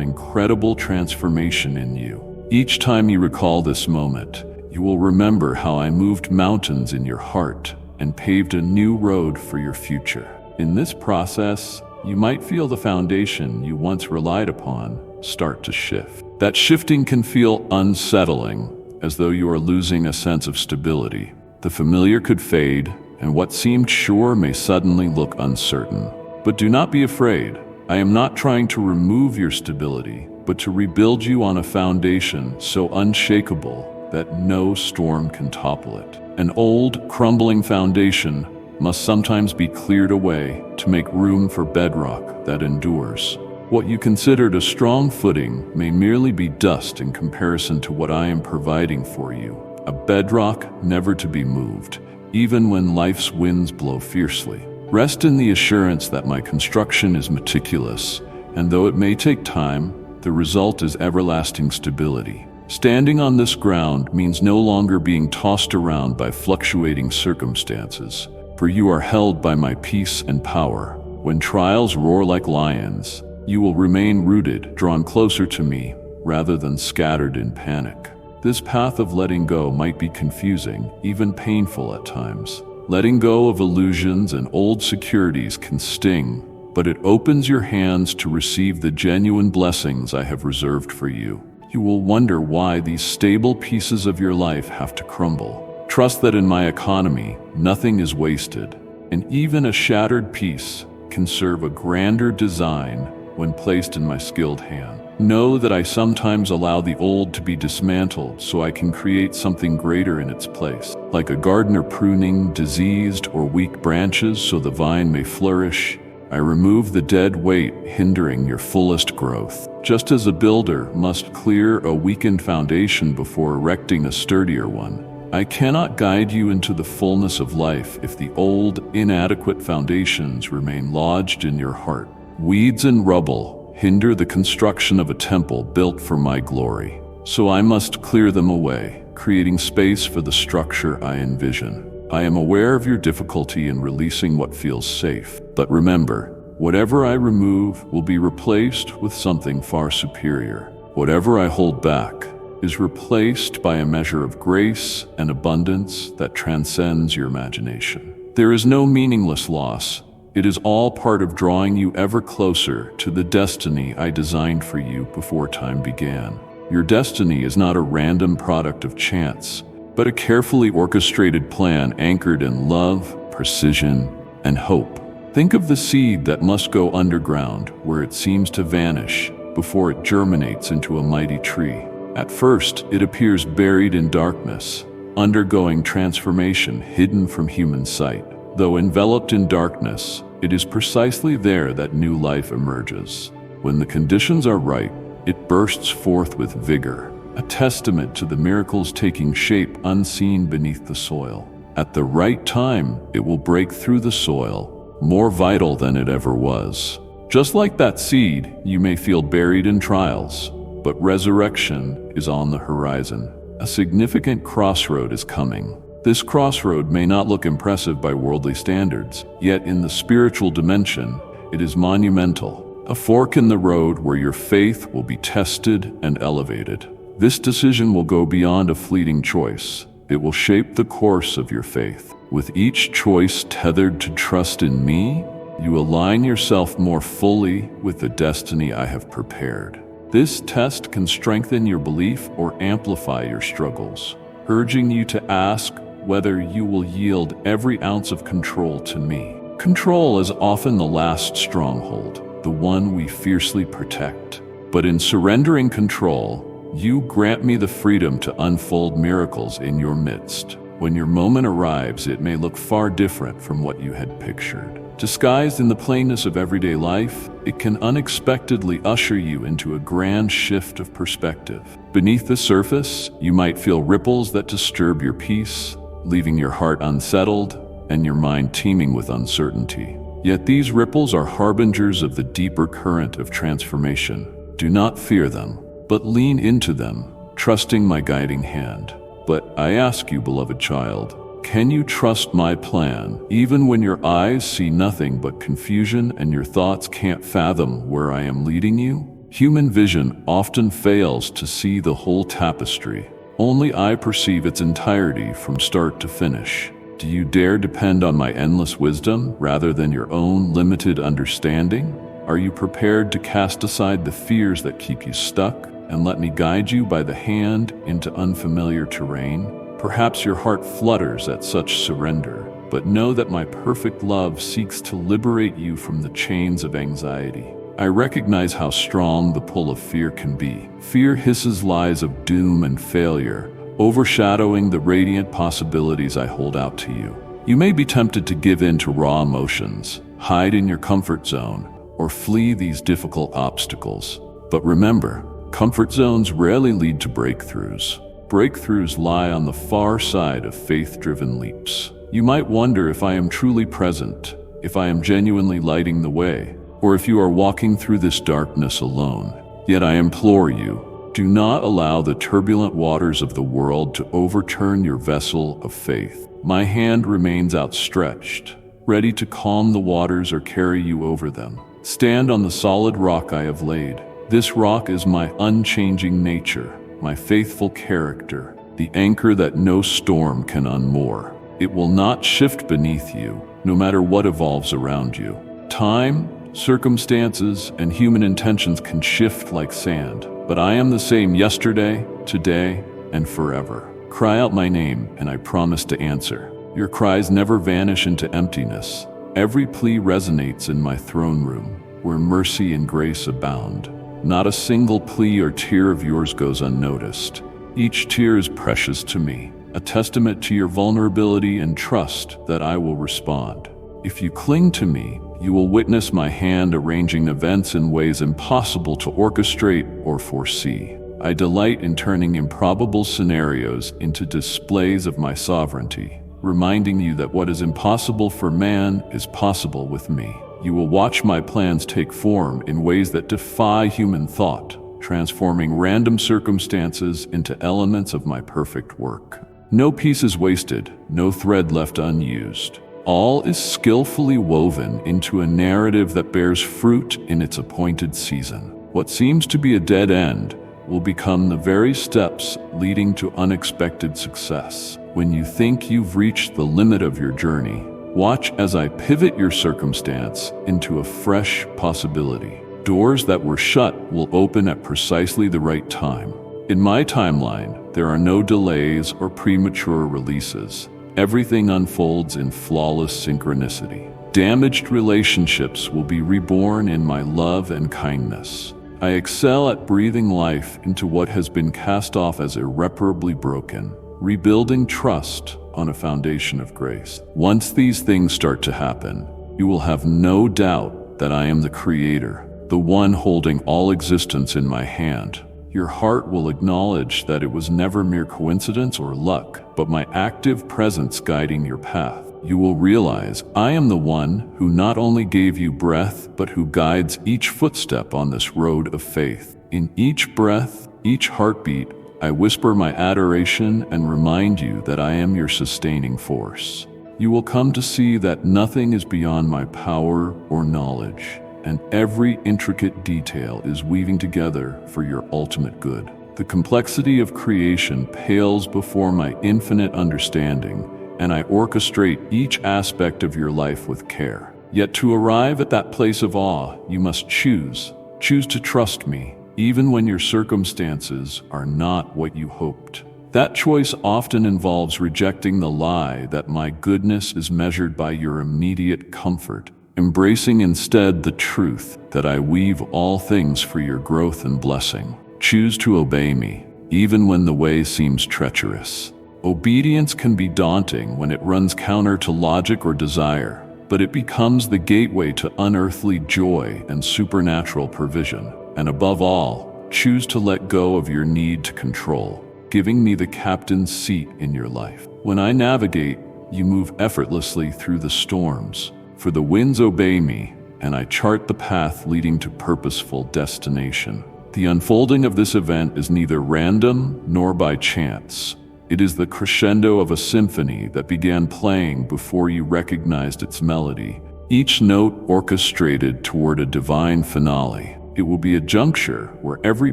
incredible transformation in you. Each time you recall this moment, you will remember how I moved mountains in your heart and paved a new road for your future. In this process, you might feel the foundation you once relied upon start to shift. That shifting can feel unsettling, as though you are losing a sense of stability. The familiar could fade, and what seemed sure may suddenly look uncertain. But do not be afraid. I am not trying to remove your stability, but to rebuild you on a foundation so unshakable that no storm can topple it. An old, crumbling foundation must sometimes be cleared away to make room for bedrock that endures. What you considered a strong footing may merely be dust in comparison to what I am providing for you, a bedrock never to be moved, even when life's winds blow fiercely. Rest in the assurance that my construction is meticulous, and though it may take time, the result is everlasting stability. Standing on this ground means no longer being tossed around by fluctuating circumstances, for you are held by my peace and power. When trials roar like lions, you will remain rooted, drawn closer to me, rather than scattered in panic. This path of letting go might be confusing, even painful at times. Letting go of illusions and old securities can sting, but it opens your hands to receive the genuine blessings I have reserved for you. You will wonder why these stable pieces of your life have to crumble. Trust that in my economy, nothing is wasted, and even a shattered piece can serve a grander design when placed in my skilled hand. Know that I sometimes allow the old to be dismantled so I can create something greater in its place. Like a gardener pruning diseased or weak branches so the vine may flourish, I remove the dead weight hindering your fullest growth. Just as a builder must clear a weakened foundation before erecting a sturdier one, I cannot guide you into the fullness of life if the old, inadequate foundations remain lodged in your heart. Weeds and rubble hinder the construction of a temple built for my glory, so I must clear them away, creating space for the structure I envision. I am aware of your difficulty in releasing what feels safe, but remember, whatever I remove will be replaced with something far superior. Whatever I hold back is replaced by a measure of grace and abundance that transcends your imagination. There is no meaningless loss. It is all part of drawing you ever closer to the destiny I designed for you before time began. Your destiny is not a random product of chance, but a carefully orchestrated plan anchored in love, precision, and hope. Think of the seed that must go underground where it seems to vanish before it germinates into a mighty tree. At first, it appears buried in darkness, undergoing transformation hidden from human sight. Though enveloped in darkness, it is precisely there that new life emerges. When the conditions are right, it bursts forth with vigor, a testament to the miracles taking shape unseen beneath the soil. At the right time, it will break through the soil, more vital than it ever was. Just like that seed, you may feel buried in trials, but resurrection is on the horizon. A significant crossroad is coming. This crossroad may not look impressive by worldly standards, yet in the spiritual dimension, it is monumental. A fork in the road where your faith will be tested and elevated. This decision will go beyond a fleeting choice. It will shape the course of your faith. With each choice tethered to trust in me, you align yourself more fully with the destiny I have prepared. This test can strengthen your belief or amplify your struggles, urging you to ask whether you will yield every ounce of control to me. Control is often the last stronghold, the one we fiercely protect. But in surrendering control, you grant me the freedom to unfold miracles in your midst. When your moment arrives, it may look far different from what you had pictured. Disguised in the plainness of everyday life, it can unexpectedly usher you into a grand shift of perspective. Beneath the surface, you might feel ripples that disturb your peace, leaving your heart unsettled and your mind teeming with uncertainty. Yet these ripples are harbingers of the deeper current of transformation. Do not fear them, but lean into them, trusting my guiding hand. But I ask you, beloved child, can you trust my plan, even when your eyes see nothing but confusion and your thoughts can't fathom where I am leading you? Human vision often fails to see the whole tapestry. Only I perceive its entirety from start to finish. Do you dare depend on my endless wisdom rather than your own limited understanding? Are you prepared to cast aside the fears that keep you stuck and let me guide you by the hand into unfamiliar terrain? Perhaps your heart flutters at such surrender, but know that my perfect love seeks to liberate you from the chains of anxiety. I recognize how strong the pull of fear can be. Fear hisses lies of doom and failure, overshadowing the radiant possibilities I hold out to you. You may be tempted to give in to raw emotions, hide in your comfort zone, or flee these difficult obstacles. But remember, comfort zones rarely lead to breakthroughs. Breakthroughs lie on the far side of faith-driven leaps. You might wonder if I am truly present, if I am genuinely lighting the way, or if you are walking through this darkness alone. Yet I implore you, do not allow the turbulent waters of the world to overturn your vessel of faith. My hand remains outstretched, ready to calm the waters or carry you over them. Stand on the solid rock I have laid. This rock is my unchanging nature, my faithful character, the anchor that no storm can unmoor. It will not shift beneath you, no matter what evolves around you. Time, circumstances, and human intentions can shift like sand, but I am the same yesterday, today, and forever. Cry out my name, and I promise to answer. Your cries never vanish into emptiness. Every plea resonates in my throne room, where mercy and grace abound. Not a single plea or tear of yours goes unnoticed. Each tear is precious to me, a testament to your vulnerability and trust that I will respond. If you cling to me, you will witness my hand arranging events in ways impossible to orchestrate or foresee. I delight in turning improbable scenarios into displays of my sovereignty, reminding you that what is impossible for man is possible with me. You will watch my plans take form in ways that defy human thought, transforming random circumstances into elements of my perfect work. No piece is wasted, no thread left unused. All is skillfully woven into a narrative that bears fruit in its appointed season. What seems to be a dead end will become the very steps leading to unexpected success. When you think you've reached the limit of your journey, watch as I pivot your circumstance into a fresh possibility. Doors that were shut will open at precisely the right time. In my timeline, there are no delays or premature releases. Everything unfolds in flawless synchronicity. Damaged relationships will be reborn in my love and kindness. I excel at breathing life into what has been cast off as irreparably broken, rebuilding trust on a foundation of grace. Once these things start to happen, you will have no doubt that I am the Creator, the one holding all existence in my hand. Your heart will acknowledge that it was never mere coincidence or luck, but my active presence guiding your path. You will realize I am the one who not only gave you breath, but who guides each footstep on this road of faith. In each breath, each heartbeat, I whisper my adoration and remind you that I am your sustaining force. You will come to see that nothing is beyond my power or knowledge, and every intricate detail is weaving together for your ultimate good. The complexity of creation pales before my infinite understanding, and I orchestrate each aspect of your life with care. Yet to arrive at that place of awe, you must choose to trust me, even when your circumstances are not what you hoped. That choice often involves rejecting the lie that my goodness is measured by your immediate comfort, embracing instead the truth that I weave all things for your growth and blessing. Choose to obey me, even when the way seems treacherous. Obedience can be daunting when it runs counter to logic or desire, but it becomes the gateway to unearthly joy and supernatural provision. And above all, choose to let go of your need to control, giving me the captain's seat in your life. When I navigate, you move effortlessly through the storms, for the winds obey me, and I chart the path leading to purposeful destination. The unfolding of this event is neither random nor by chance. It is the crescendo of a symphony that began playing before you recognized its melody, each note orchestrated toward a divine finale. It will be a juncture where every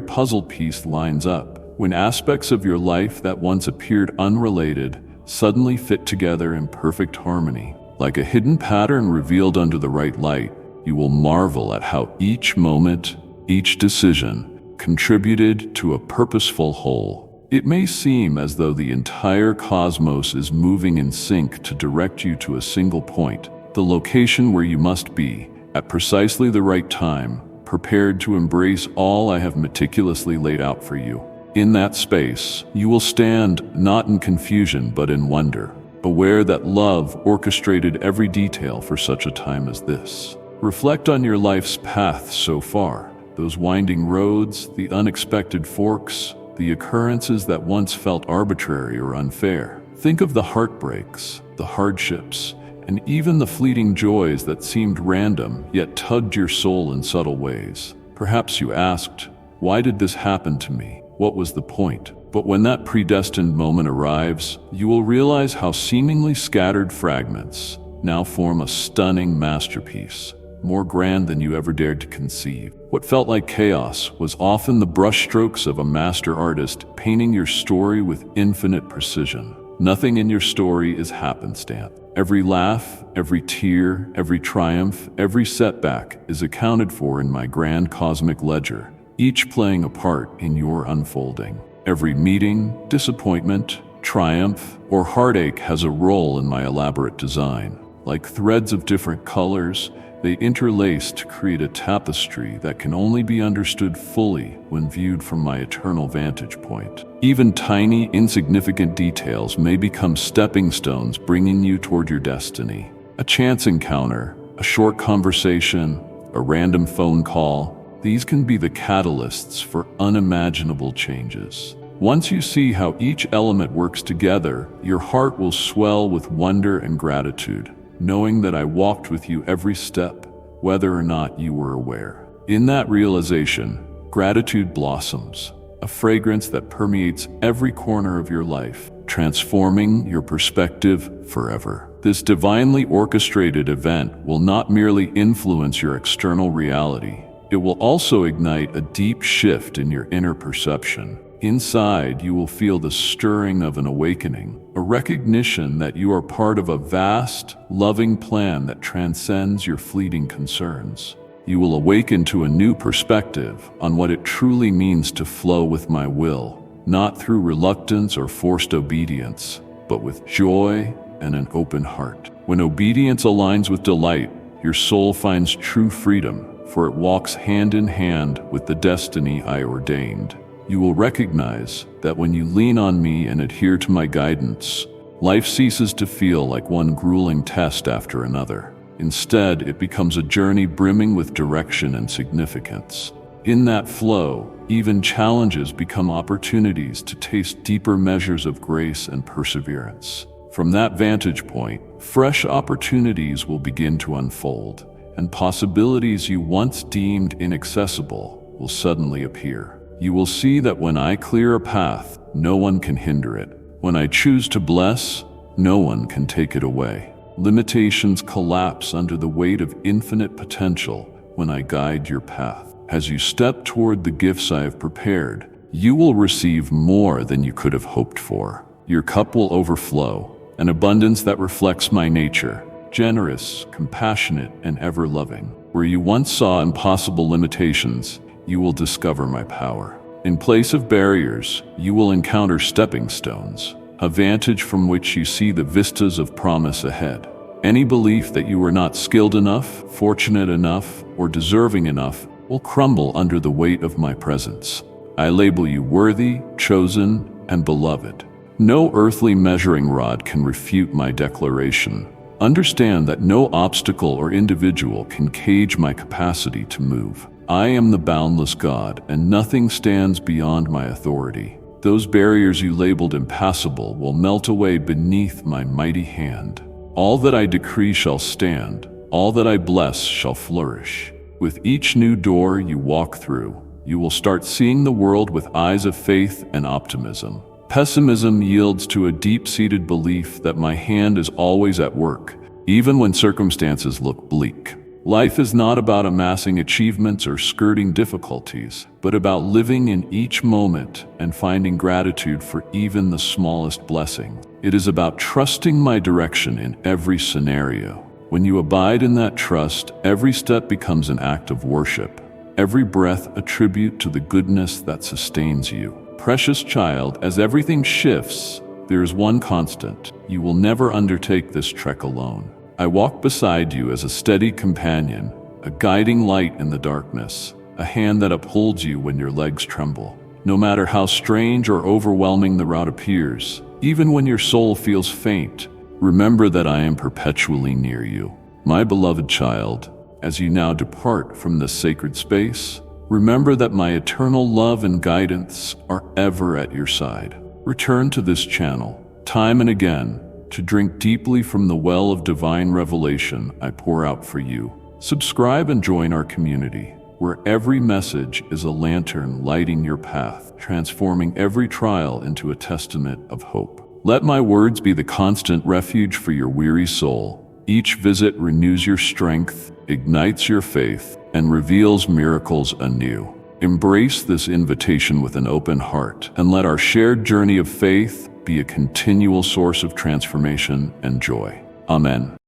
puzzle piece lines up, when aspects of your life that once appeared unrelated suddenly fit together in perfect harmony. Like a hidden pattern revealed under the right light, you will marvel at how each moment, each decision, contributed to a purposeful whole. It may seem as though the entire cosmos is moving in sync to direct you to a single point, the location where you must be, at precisely the right time, prepared to embrace all I have meticulously laid out for you. In that space, you will stand not in confusion but in wonder, aware that love orchestrated every detail for such a time as this. Reflect on your life's path so far, those winding roads, the unexpected forks, the occurrences that once felt arbitrary or unfair. Think of the heartbreaks, the hardships, and even the fleeting joys that seemed random yet tugged your soul in subtle ways. Perhaps you asked, why did this happen to me? What was the point? But when that predestined moment arrives, you will realize how seemingly scattered fragments now form a stunning masterpiece, more grand than you ever dared to conceive. What felt like chaos was often the brushstrokes of a master artist painting your story with infinite precision. Nothing in your story is happenstance. Every laugh, every tear, every triumph, every setback is accounted for in my grand cosmic ledger, each playing a part in your unfolding. Every meeting, disappointment, triumph, or heartache has a role in my elaborate design. Like threads of different colors, they interlace to create a tapestry that can only be understood fully when viewed from my eternal vantage point. Even tiny, insignificant details may become stepping stones bringing you toward your destiny. A chance encounter, a short conversation, a random phone call, these can be the catalysts for unimaginable changes. Once you see how each element works together, your heart will swell with wonder and gratitude, knowing that I walked with you every step, whether or not you were aware. In that realization, gratitude blossoms, a fragrance that permeates every corner of your life, transforming your perspective forever. This divinely orchestrated event will not merely influence your external reality, it will also ignite a deep shift in your inner perception. Inside, you will feel the stirring of an awakening, a recognition that you are part of a vast, loving plan that transcends your fleeting concerns. You will awaken to a new perspective on what it truly means to flow with my will, not through reluctance or forced obedience, but with joy and an open heart. When obedience aligns with delight, your soul finds true freedom, for it walks hand in hand with the destiny I ordained. You will recognize that when you lean on me and adhere to my guidance, life ceases to feel like one grueling test after another. Instead, it becomes a journey brimming with direction and significance. In that flow, even challenges become opportunities to taste deeper measures of grace and perseverance. From that vantage point, fresh opportunities will begin to unfold, and possibilities you once deemed inaccessible will suddenly appear. You will see that when I clear a path, no one can hinder it. When I choose to bless, no one can take it away. Limitations collapse under the weight of infinite potential when I guide your path. As you step toward the gifts I have prepared, you will receive more than you could have hoped for. Your cup will overflow, an abundance that reflects my nature, generous, compassionate, and ever-loving. Where you once saw impossible limitations, you will discover my power. In place of barriers, you will encounter stepping stones, a vantage from which you see the vistas of promise ahead. Any belief that you are not skilled enough, fortunate enough, or deserving enough will crumble under the weight of my presence. I label you worthy, chosen, and beloved. No earthly measuring rod can refute my declaration. Understand that no obstacle or individual can cage my capacity to move. I am the boundless God, and nothing stands beyond my authority. Those barriers you labeled impassable will melt away beneath my mighty hand. All that I decree shall stand, all that I bless shall flourish. With each new door you walk through, you will start seeing the world with eyes of faith and optimism. Pessimism yields to a deep-seated belief that my hand is always at work, even when circumstances look bleak. Life is not about amassing achievements or skirting difficulties, but about living in each moment and finding gratitude for even the smallest blessing. It is about trusting my direction in every scenario. When you abide in that trust, every step becomes an act of worship, every breath a tribute to the goodness that sustains you. Precious child, as everything shifts, there is one constant. You will never undertake this trek alone. I walk beside you as a steady companion, a guiding light in the darkness, a hand that upholds you when your legs tremble. No matter how strange or overwhelming the route appears, even when your soul feels faint, remember that I am perpetually near you. My beloved child, as you now depart from this sacred space, remember that my eternal love and guidance are ever at your side. Return to this channel, time and again, to drink deeply from the well of divine revelation I pour out for you. Subscribe and join our community, where every message is a lantern lighting your path, transforming every trial into a testament of hope. Let my words be the constant refuge for your weary soul. Each visit renews your strength, ignites your faith, and reveals miracles anew. Embrace this invitation with an open heart, and let our shared journey of faith be a continual source of transformation and joy. Amen.